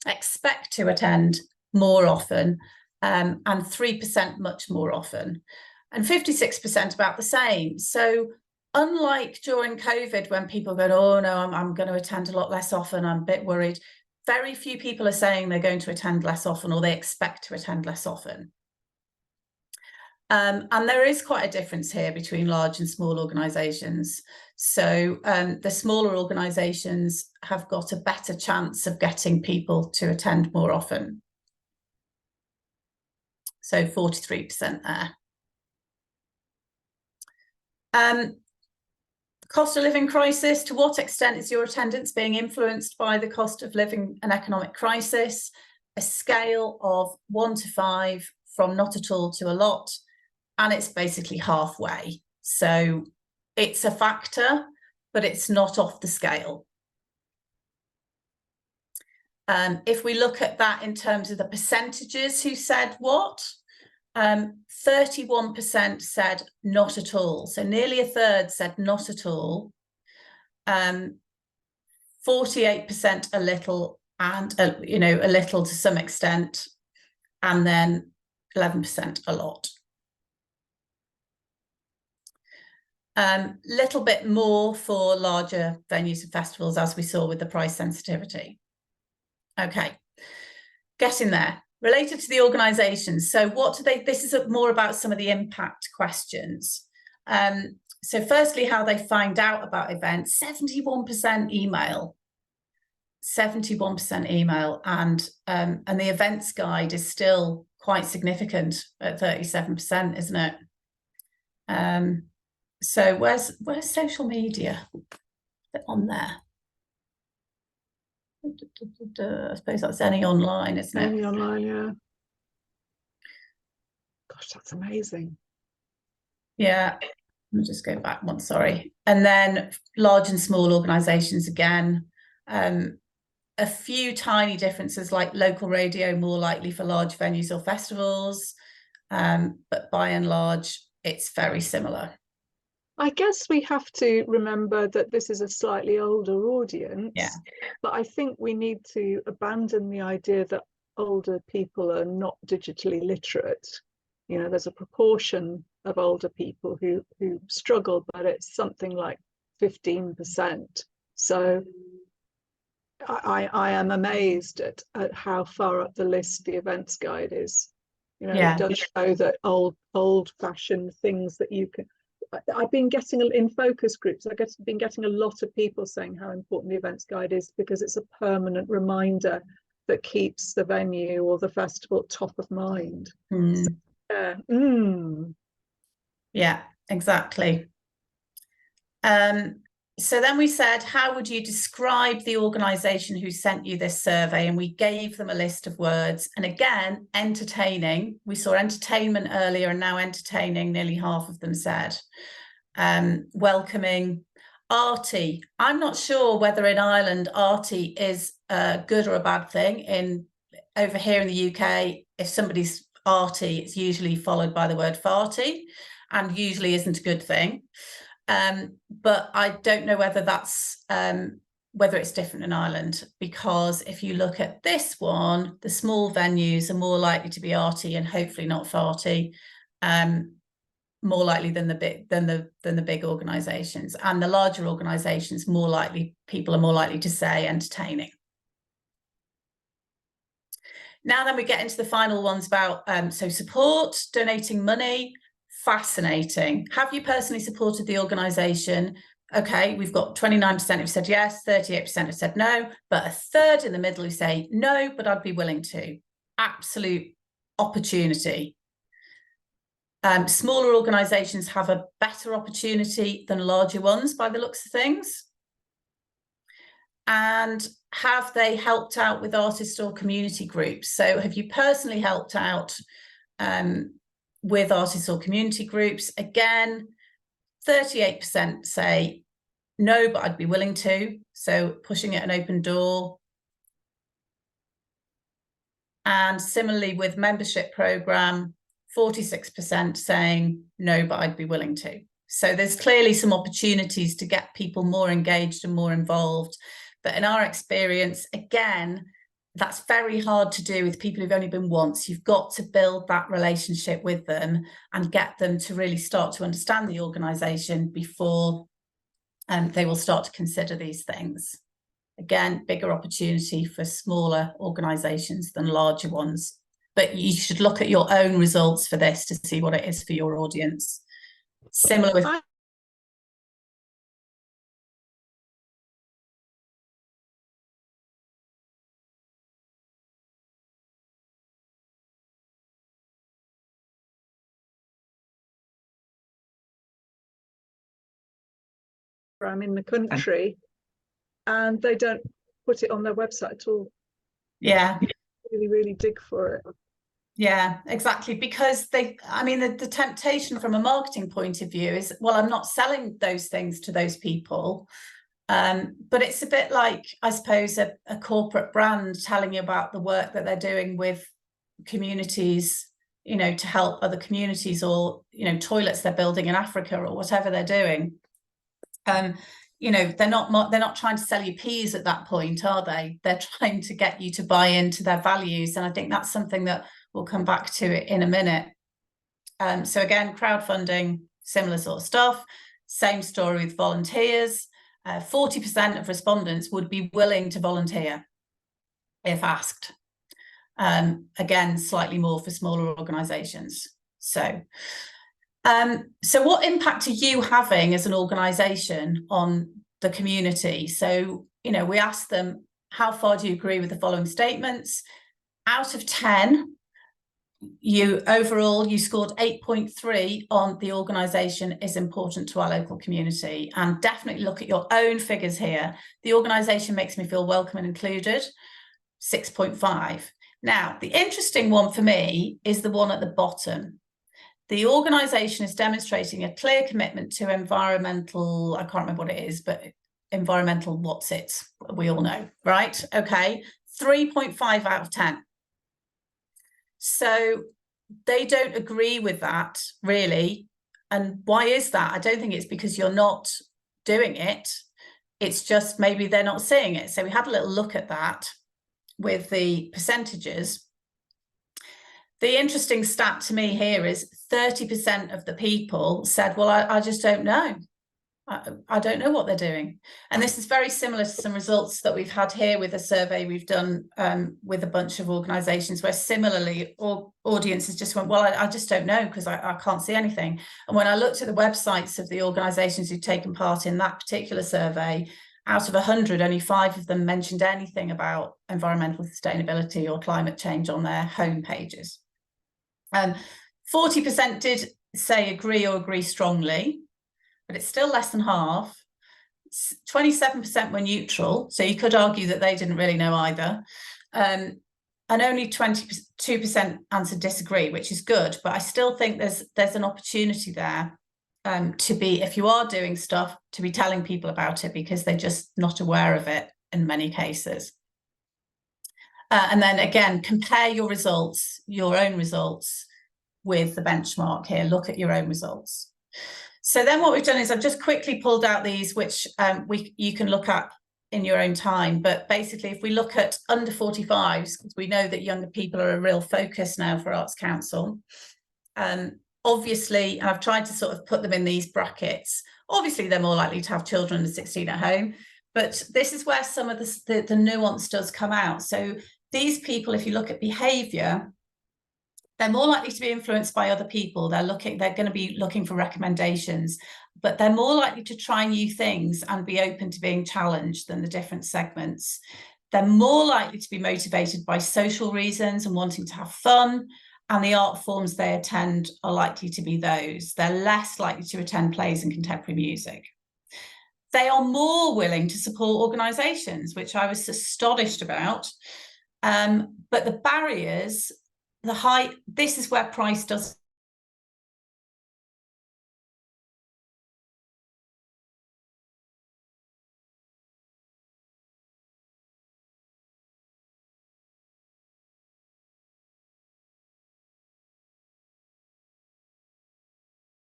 expect to attend more often, and 3% much more often, and 56% about the same. So unlike during COVID, when people go, oh no, I'm going to attend a lot less often, I'm a bit worried, very few people are saying they're going to attend less often or they expect to attend less often. And there is quite a difference here between large and small organisations. So the smaller organisations have got a better chance of getting people to attend more often. So 43% there. Cost of living crisis. To what extent is your attendance being influenced by the cost of living and economic crisis? A scale of 1 to 5, from not at all to a lot, and it's basically halfway. So it's a factor, but it's not off the scale. If we look at that in terms of the percentages who said what, 31% said not at all. So nearly a third said not at all. 48% a little, and a little to some extent, and then 11% a lot. Little bit more for larger venues and festivals, as we saw with the price sensitivity. Okay, getting there. Related to the organisations, so what do they, this is more about some of the impact questions. So firstly, how they find out about events, 71% email. 71% email, and the events guide is still quite significant at 37%, isn't it? So where's social media? On there. I suppose that's any online, isn't it? Any online, yeah. Gosh, that's amazing. Yeah, let me just go back one, sorry. And then large and small organisations again. A few tiny differences, like local radio more likely for large venues or festivals, but by and large, it's very similar. I guess we have to remember that this is a slightly older audience, yeah. But I think we need to abandon the idea that older people are not digitally literate. You know, there's a proportion of older people who struggle, but it's something like 15%. So I am amazed at how far up the list the events guide is. You know, It does show that old-fashioned things that you can. I've been getting in focus groups. Been getting a lot of people saying how important the events guide is, because it's a permanent reminder that keeps the venue or the festival top of mind. So, yeah, exactly. So then we said, how would you describe the organisation who sent you this survey? And we gave them a list of words. And again, entertaining. We saw entertainment earlier, and now entertaining, nearly half of them said. Welcoming, arty. I'm not sure whether in Ireland arty is a good or a bad thing. Over here in the UK, if somebody's arty, it's usually followed by the word farty, and usually isn't a good thing. But I don't know whether that's whether it's different in Ireland, because if you look at this one, the small venues are more likely to be arty and hopefully not farty, more likely than the big organisations, and the larger organisations people are more likely to say entertaining. Now then we get into the final ones about so support, donating money. Fascinating. Have you personally supported the organisation? Okay, we've got 29% who've said yes, 38% have said no, but a third in the middle who say no, but I'd be willing to. Absolute opportunity. Smaller organisations have a better opportunity than larger ones by the looks of things. And have they helped out with artist or community groups? So have you personally helped out with artists or community groups? Again, 38% say no, but I'd be willing to. So pushing it an open door. And similarly with membership program, 46% saying no, but I'd be willing to. So there's clearly some opportunities to get people more engaged and more involved. But in our experience, again, that's very hard to do with people who've only been once. You've got to build that relationship with them and get them to really start to understand the organisation before they will start to consider these things. Again, bigger opportunity for smaller organisations than larger ones. But you should look at your own results for this to see what it is for your audience. Similar with program in the country, and they don't put it on their website at all. Yeah. Really dig for it. Yeah, exactly. Because I mean, the temptation from a marketing point of view is, well, I'm not selling those things to those people. But it's a bit like, I suppose, a corporate brand telling you about the work that they're doing with communities, you know, to help other communities, or, you know, toilets they're building in Africa, or whatever they're doing. You know, they're not trying to sell you peas at that point, are they? They're trying to get you to buy into their values. And I think that's something that we'll come back to it in a minute. So again, crowdfunding, similar sort of stuff. Same story with volunteers. 40% of respondents would be willing to volunteer if asked. Again, slightly more for smaller organisations. So what impact are you having as an organisation on the community? So, you know, we asked them, how far do you agree with the following statements? Out of 10, overall you scored 8.3 on the organisation is important to our local community. And definitely look at your own figures here. The organisation makes me feel welcome and included, 6.5. Now, the interesting one for me is the one at the bottom. The organisation is demonstrating a clear commitment to environmental, I can't remember what it is, but environmental what's it, we all know, right? Okay, 3.5 out of 10. So they don't agree with that, really. And why is that? I don't think it's because you're not doing it. It's just maybe they're not seeing it. So we had a little look at that with the percentages. The interesting stat to me here is 30% of the people said, well, I just don't know. I don't know what they're doing. And this is very similar to some results that we've had here with a survey we've done with a bunch of organisations, where similarly audiences just went, well, I just don't know, because I can't see anything. And when I looked at the websites of the organisations who'd taken part in that particular survey, out of 100, only 5 of them mentioned anything about environmental sustainability or climate change on their home pages. 40% did say agree or agree strongly, but it's still less than half. 27% were neutral, so you could argue that they didn't really know either. And only 22% answered disagree, which is good, but I still think there's an opportunity there to be, if you are doing stuff, to be telling people about it, because they're just not aware of it in many cases. And then again, compare your results, your own results, with the benchmark here. Look at your own results. So then what we've done is I've just quickly pulled out these, which you can look at in your own time. But basically, if we look at under 45s, because we know that younger people are a real focus now for Arts Council. Obviously, I've tried to sort of put them in these brackets. Obviously, they're more likely to have children under 16 at home. But this is where some of the nuance does come out. So these people, if you look at behaviour, they're more likely to be influenced by other people. They're going to be looking for recommendations, but they're more likely to try new things and be open to being challenged than the different segments. They're more likely to be motivated by social reasons and wanting to have fun, and the art forms they attend are likely to be those. They're less likely to attend plays and contemporary music. They are more willing to support organisations, which I was astonished about. But the barriers, this is where price does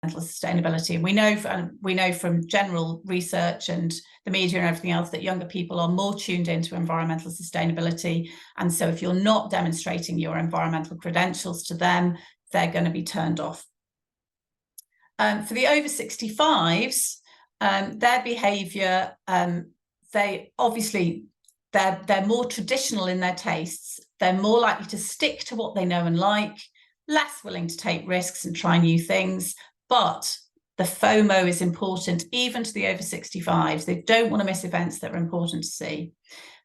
sustainability. And we know from general research and the media and everything else that younger people are more tuned into environmental sustainability. And so if you're not demonstrating your environmental credentials to them, they're going to be turned off. For the over 65s, their behaviour, they're more traditional in their tastes. They're more likely to stick to what they know and like, less willing to take risks and try new things. But the FOMO is important, even to the over 65s. They don't want to miss events that are important to see.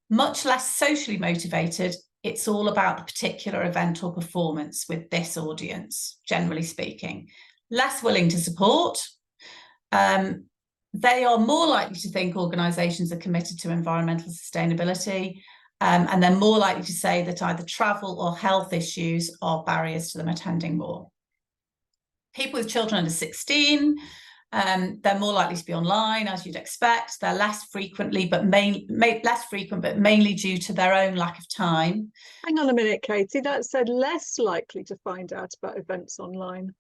Much less socially motivated. It's all about the particular event or performance with this audience, generally speaking. Less willing to support. They are more likely to think organisations are committed to environmental sustainability, and they're more likely to say that either travel or health issues are barriers to them attending more. People with children under 16, they're more likely to be online, as you'd expect. They're less frequent, but mainly due to their own lack of time. Hang on a minute, Katie. That said less likely to find out about events online.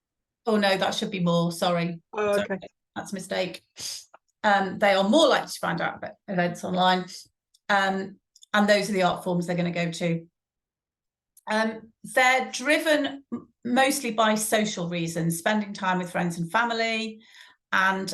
Oh no, that should be more. Sorry. Oh, okay. Sorry, that's a mistake. They are more likely to find out about events online, and those are the art forms they're going to go to. They're driven mostly by social reasons, spending time with friends and family, and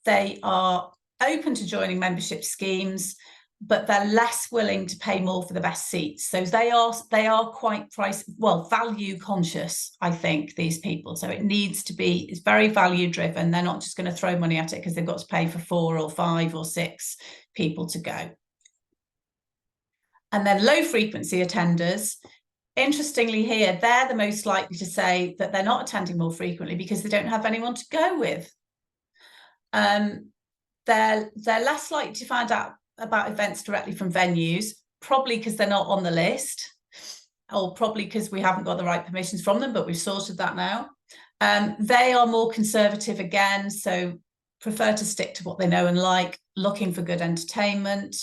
they are open to joining membership schemes, but they're less willing to pay more for the best seats. So they are quite value conscious, I think, these people. So it's very value driven. They're not just going to throw money at it because they've got to pay for 4 or 5 or 6 people to go. And then low frequency attenders, interestingly here, they're the most likely to say that they're not attending more frequently because they don't have anyone to go with. They're less likely to find out about events directly from venues, probably because they're not on the list, or probably because we haven't got the right permissions from them, but we've sorted that now. They are more conservative again, so prefer to stick to what they know and like, looking for good entertainment.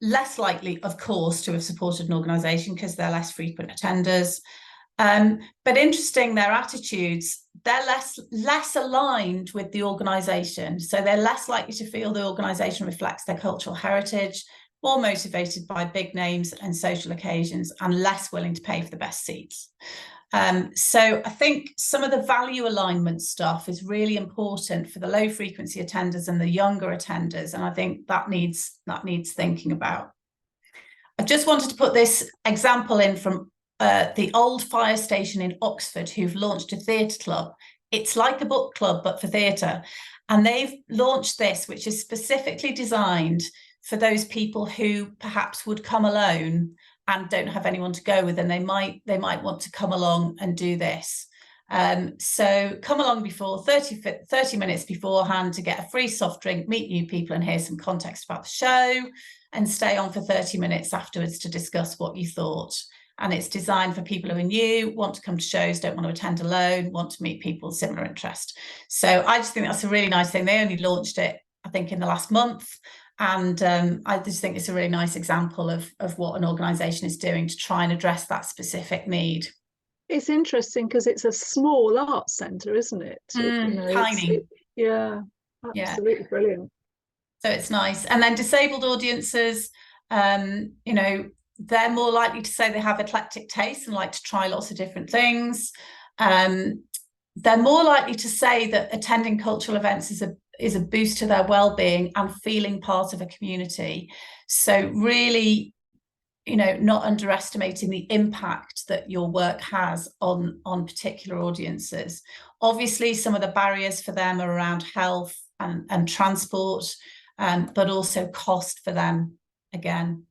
Less likely, of course, to have supported an organisation because they're less frequent attenders. But interesting, their attitudes, they're less aligned with the organisation. So they're less likely to feel the organisation reflects their cultural heritage, more motivated by big names and social occasions, and less willing to pay for the best seats. So I think some of the value alignment stuff is really important for the low frequency attenders and the younger attenders. And I think that needs thinking about. I just wanted to put this example in from the old fire station in Oxford, who've launched a theatre club. It's like a book club, but for theatre. And they've launched this, which is specifically designed for those people who perhaps would come alone and don't have anyone to go with, and they might want to come along and do this. So come along before 30 minutes beforehand to get a free soft drink, meet new people and hear some context about the show, and stay on for 30 minutes afterwards to discuss what you thought. And it's designed for people who are new, want to come to shows, don't want to attend alone, want to meet people of similar interest. So I just think that's a really nice thing. They only launched it, I think, in the last month. And I just think it's a really nice example of what an organisation is doing to try and address that specific need. It's interesting because it's a small art centre, isn't it? Tiny. Absolutely brilliant. So it's nice. And then disabled audiences, they're more likely to say they have eclectic tastes and like to try lots of different things. They're more likely to say that attending cultural events is a boost to their well-being and feeling part of a community. So really, not underestimating the impact that your work has on particular audiences. Obviously, some of the barriers for them are around health and transport, but also cost for them again,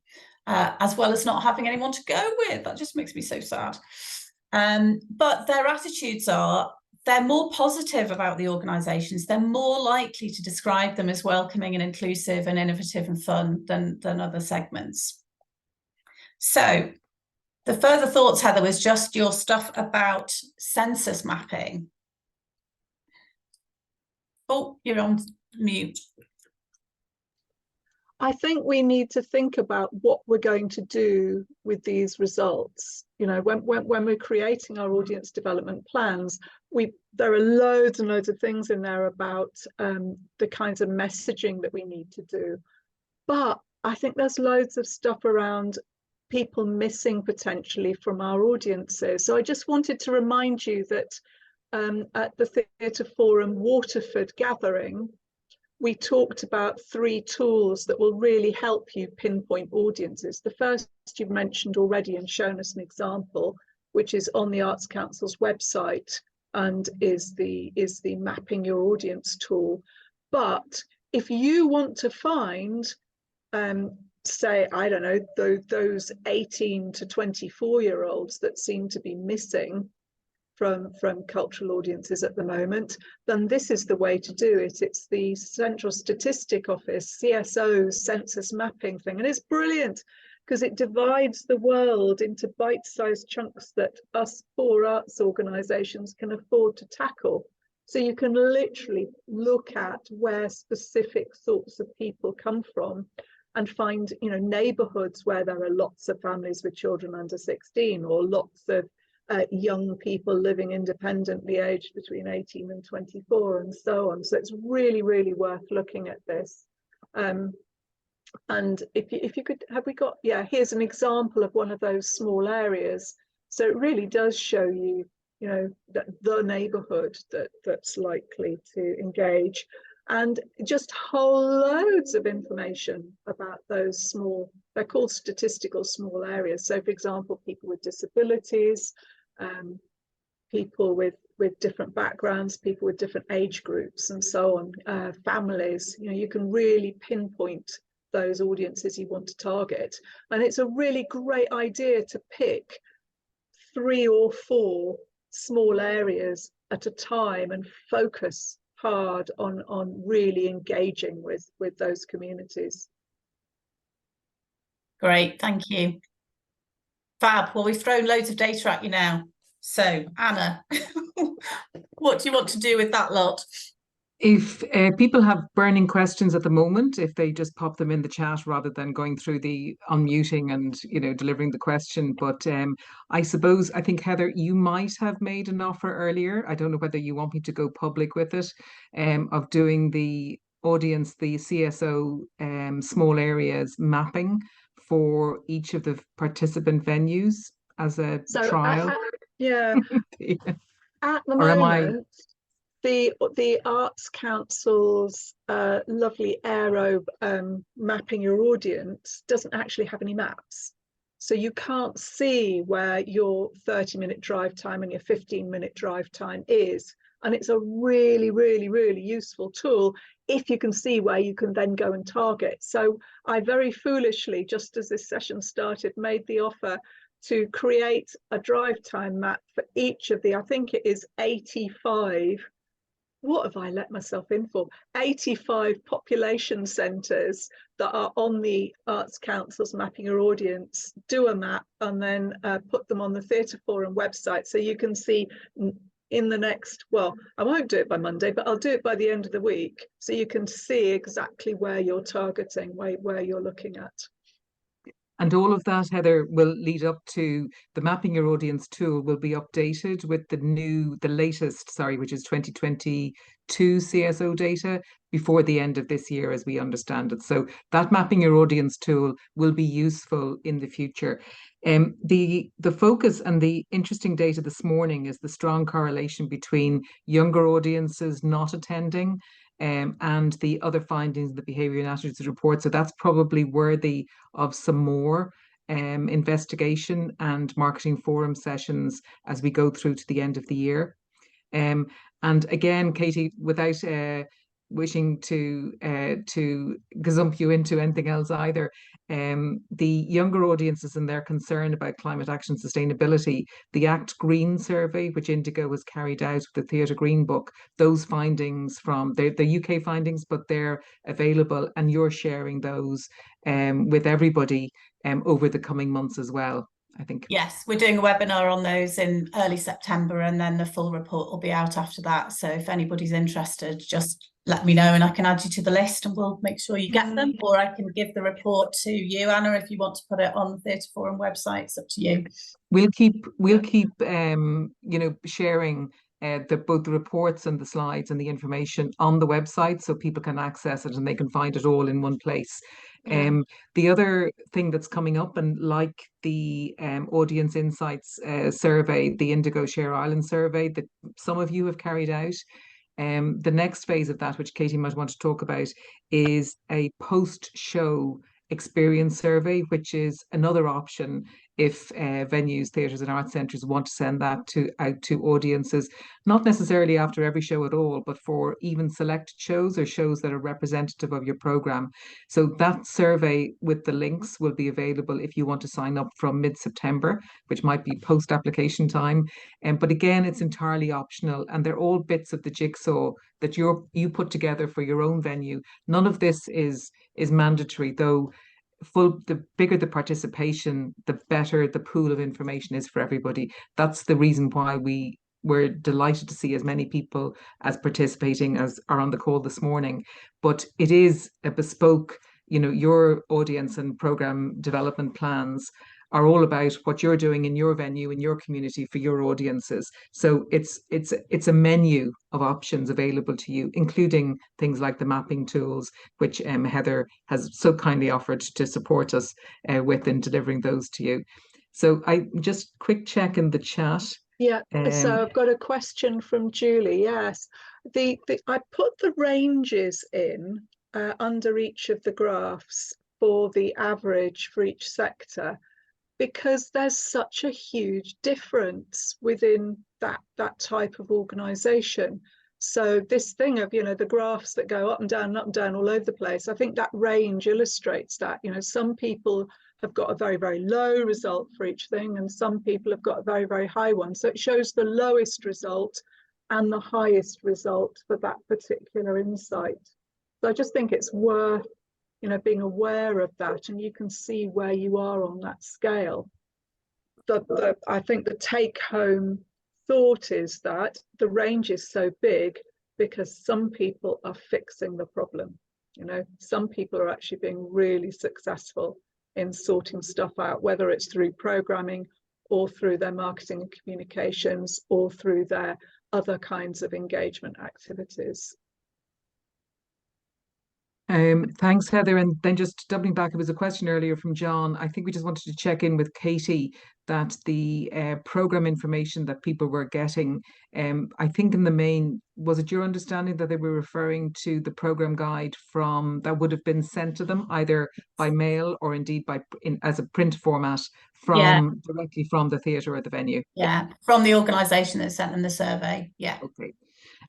as well as not having anyone to go with. That just makes me so sad. But their attitudes are, they're more positive about the organisations. They're more likely to describe them as welcoming and inclusive and innovative and fun than other segments. So the further thoughts, Heather, was just your stuff about census mapping. Oh, you're on mute. I think we need to think about what we're going to do with these results. When we're creating our audience development plans, there are loads and loads of things in there about the kinds of messaging that we need to do. But I think there's loads of stuff around people missing potentially from our audiences. So I just wanted to remind you that at the Theatre Forum Waterford gathering, we talked about 3 tools that will really help you pinpoint audiences. The first you've mentioned already and shown us an example, which is on the Arts Council's website and is the mapping your audience tool. But if you want to find, say, I don't know, those 18 to 24-year-olds that seem to be missing, from cultural audiences at the moment, then this is the way to do it. It's the Central Statistic Office, CSO's census mapping thing, and it's brilliant because it divides the world into bite-sized chunks that us poor arts organisations can afford to tackle. So you can literally look at where specific sorts of people come from and find, you know, neighbourhoods where there are lots of families with children under 16, or lots of young people living independently aged between 18 and 24, and so on. So it's really, really worth looking at this. And if you could, have we got, yeah, here's an example of one of those small areas. So it really does show you, you know, that the neighbourhood that's likely to engage, and just whole loads of information about those small, they're called statistical small areas. So for example, people with disabilities, people with different backgrounds, people with different age groups, and so on, families, you know, you can really pinpoint those audiences you want to target. And it's a really great idea to pick 3 or 4 small areas at a time and focus hard on really engaging with those communities. Great, thank you. Fab. Well, we've thrown loads of data at you now. So, Anna, what do you want to do with that lot? If people have burning questions at the moment, if they just pop them in the chat rather than going through the unmuting and, you know, delivering the question. But I suppose, I think, Heather, you might have made an offer earlier. I don't know whether you want me to go public with it, of doing the audience, the CSO small areas mapping for each of the participant venues as a trial. Yeah. Yeah. At the Or am I? moment, the Arts Council's lovely Aero mapping your audience doesn't actually have any maps. So you can't see where your 30-minute drive time and your 15-minute drive time is. And it's a really, really, really useful tool if you can see where you can then go and target. So I very foolishly, just as this session started, made the offer to create a drive time map for each of the, I think it is 85, what have I let myself in for? 85 population centres that are on the Arts Council's Mapping Your Audience, do a map and then put them on the Theatre Forum website. So you can see in the next, well, I won't do it by Monday, but I'll do it by the end of the week. So you can see exactly where you're targeting, where you're looking at. And all of that, Heather, will lead up to the Mapping Your Audience tool will be updated with the latest, which is 2022 CSO data before the end of this year, as we understand it. So that Mapping Your Audience tool will be useful in the future. The focus and the interesting data this morning is the strong correlation between younger audiences not attending and the other findings in the behaviour and attitudes report. So that's probably worthy of some more investigation and marketing forum sessions as we go through to the end of the year. And again, Katie, without wishing to gazump you into anything else either, the younger audiences and their concern about climate action sustainability, the Act Green survey, which Indigo has carried out with the Theatre Green Book, those findings from the UK findings, but they're available and you're sharing those with everybody over the coming months as well, I think. Yes, we're doing a webinar on those in early September, and then the full report will be out after that. So if anybody's interested, just let me know and I can add you to the list and we'll make sure you get them, or I can give the report to you, Anna, if you want to put it on the Theatre Forum website. It's up to you. We'll keep you know, sharing both the reports and the slides and the information on the website so people can access it and they can find it all in one place. The other thing that's coming up, and like the Audience Insights survey, the Indigo Share Ireland survey that some of you have carried out, the next phase of that, which Katie might want to talk about, is a post-show experience survey, which is another option if venues, theatres and art centres want to send that out to audiences, not necessarily after every show at all, but for even selected shows or shows that are representative of your programme. So that survey with the links will be available if you want to sign up from mid-September, which might be post-application time. But again, it's entirely optional, and they're all bits of the jigsaw that you put together for your own venue. None of this is mandatory, though the bigger the participation, the better the pool of information is for everybody. That's the reason why we're delighted to see as many people as participating as are on the call this morning. But it is a bespoke, your audience and program development plans are all about what you're doing in your venue, in your community, for your audiences. So it's a menu of options available to you, including things like the mapping tools, which Heather has so kindly offered to support us with in delivering those to you. So I just quick check in the chat. Yeah, so I've got a question from Julie. Yes, I put the ranges in under each of the graphs for the average for each sector, because there's such a huge difference within that type of organisation. So this thing of, the graphs that go up and down all over the place, I think that range illustrates that. Some people have got a very, very low result for each thing, and some people have got a very, very high one. So it shows the lowest result and the highest result for that particular insight. So I just think it's worth being aware of that, and you can see where you are on that scale. I think the take-home thought is that the range is so big because some people are fixing the problem. Some people are actually being really successful in sorting stuff out, whether it's through programming or through their marketing and communications or through their other kinds of engagement activities. Thanks, Heather. And then just doubling back, it was a question earlier from John. I think we just wanted to check in with Katie that the programme information that people were getting, I think in the main, was it your understanding that they were referring to the programme guide that would have been sent to them either by mail or indeed as a print format directly from the theatre or the venue? Yeah, from the organisation that sent them the survey. Yeah. Okay.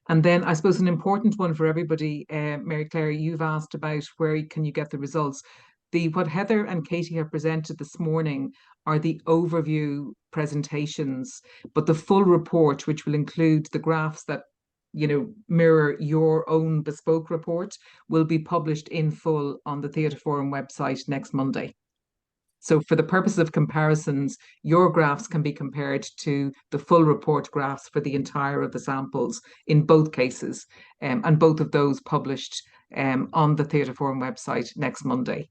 And then I suppose an important one for everybody, Mary Claire, you've asked about where can you get the results. What Heather and Katie have presented this morning are the overview presentations, but the full report, which will include the graphs that mirror your own bespoke report, will be published in full on the Theatre Forum website next Monday. So for the purpose of comparisons, your graphs can be compared to the full report graphs for the entire of the samples in both cases, and both of those published on the Theatre Forum website next Monday.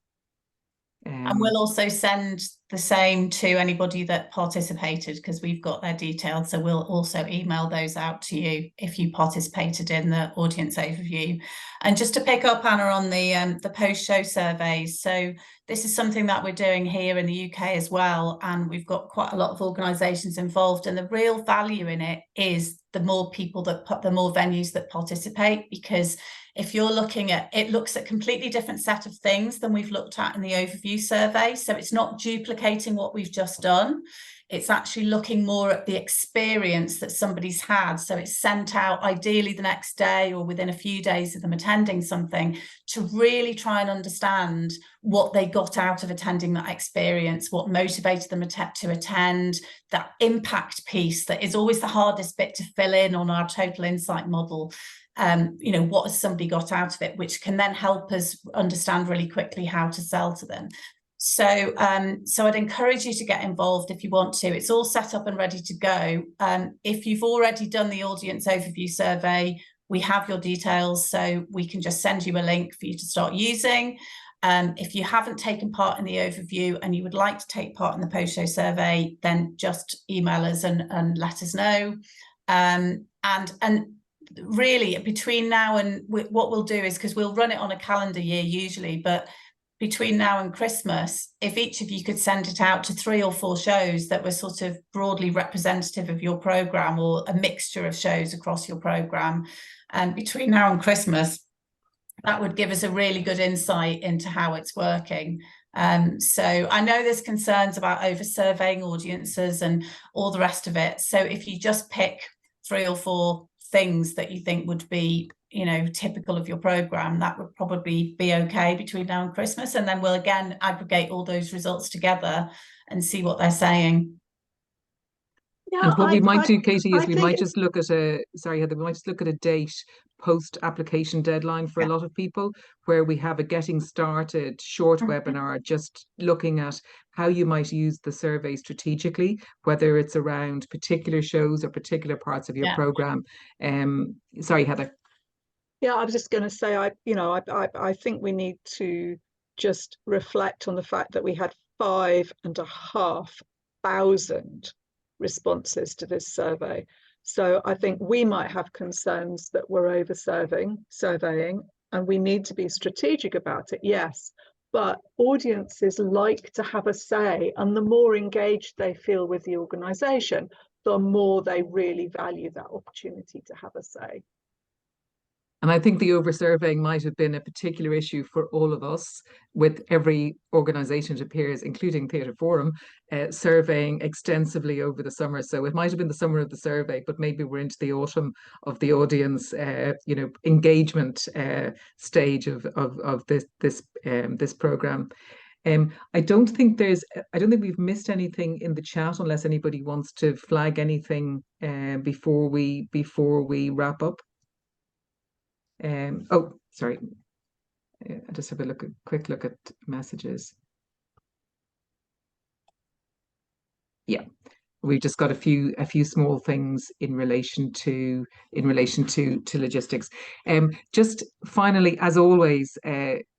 And we'll also send the same to anybody that participated, because we've got their details. So we'll also email those out to you if you participated in the audience overview. And just to pick up, Anna, on the post-show surveys. So this is something that we're doing here in the UK as well. And we've got quite a lot of organisations involved. And the real value in it is the more venues that participate, because if you're looking at it, looks at a completely different set of things than we've looked at in the overview survey. So it's not duplicating what we've just done. It's actually looking more at the experience that somebody's had. So it's sent out ideally the next day or within a few days of them attending something, to really try and understand what they got out of attending that experience, what motivated them to attend, that impact piece that is always the hardest bit to fill in on our total insight model. What has somebody got out of it, which can then help us understand really quickly how to sell to them. So I'd encourage you to get involved if you want to. It's all set up and ready to go. If you've already done the audience overview survey, we have your details, so we can just send you a link for you to start using. If you haven't taken part in the overview and you would like to take part in the post-show survey, then just email us and let us know. And really, between now and what we'll do is, because we'll run it on a calendar year usually, but between now and Christmas, if each of you could send it out to 3 or 4 shows that were sort of broadly representative of your programme, or a mixture of shows across your programme, and between now and Christmas, that would give us a really good insight into how it's working. So I know there's concerns about over surveying audiences and all the rest of it. So if you just pick 3 or 4 things that you think would be, you know, typical of your program, that would probably be okay between now and Christmas. And then we'll again aggregate all those results together and see what they're saying. Yeah, And what we might do, Katie, is I we think might just look at sorry, Heather, we might just look at a date post-application deadline for a lot of people, where we have a getting started short webinar, just looking at how you might use the survey strategically, whether it's around particular shows or particular parts of your program. Sorry, Heather. Yeah, I was just going to say, I think we need to just reflect on the fact that we had 5,500 responses to this survey. So I think we might have concerns that we're over surveying, and we need to be strategic about it, yes. But audiences like to have a say, and the more engaged they feel with the organisation, the more they really value that opportunity to have a say. And I think the over-surveying might have been a particular issue for all of us, with every organisation, it appears, including Theatre Forum, surveying extensively over the summer. So it might have been the summer of the survey, but maybe we're into the autumn of the audience, engagement stage of this programme. I don't think we've missed anything in the chat, unless anybody wants to flag anything before we wrap up. Oh, sorry. I just have a quick look at messages. Yeah, we've just got a few small things in relation to logistics. Just finally, as always,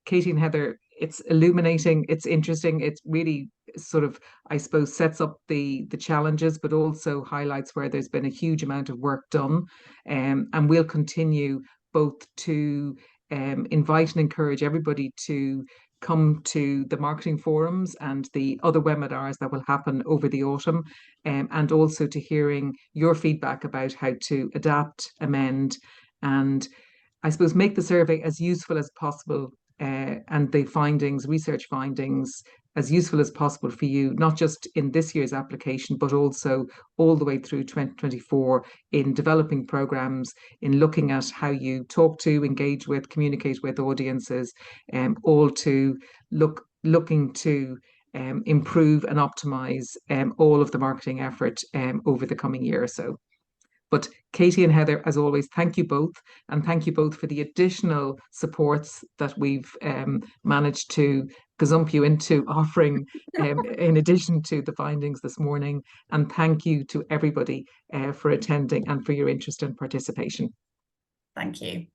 Katie and Heather, it's illuminating, it's interesting, it's really sort of, I suppose, sets up the challenges, but also highlights where there's been a huge amount of work done. And we'll continue both to invite and encourage everybody to come to the marketing forums and the other webinars that will happen over the autumn, and also to hearing your feedback about how to adapt, amend, and I suppose make the survey as useful as possible, and the research findings, as useful as possible for you, not just in this year's application, but also all the way through 2024 in developing programs, in looking at how you talk to, engage with, communicate with audiences, all to looking to improve and optimize all of the marketing effort over the coming year or so. But Katie and Heather, as always, thank you both, and thank you both for the additional supports that we've managed to gazump you into offering in addition to the findings this morning. And thank you to everybody for attending and for your interest and participation. Thank you.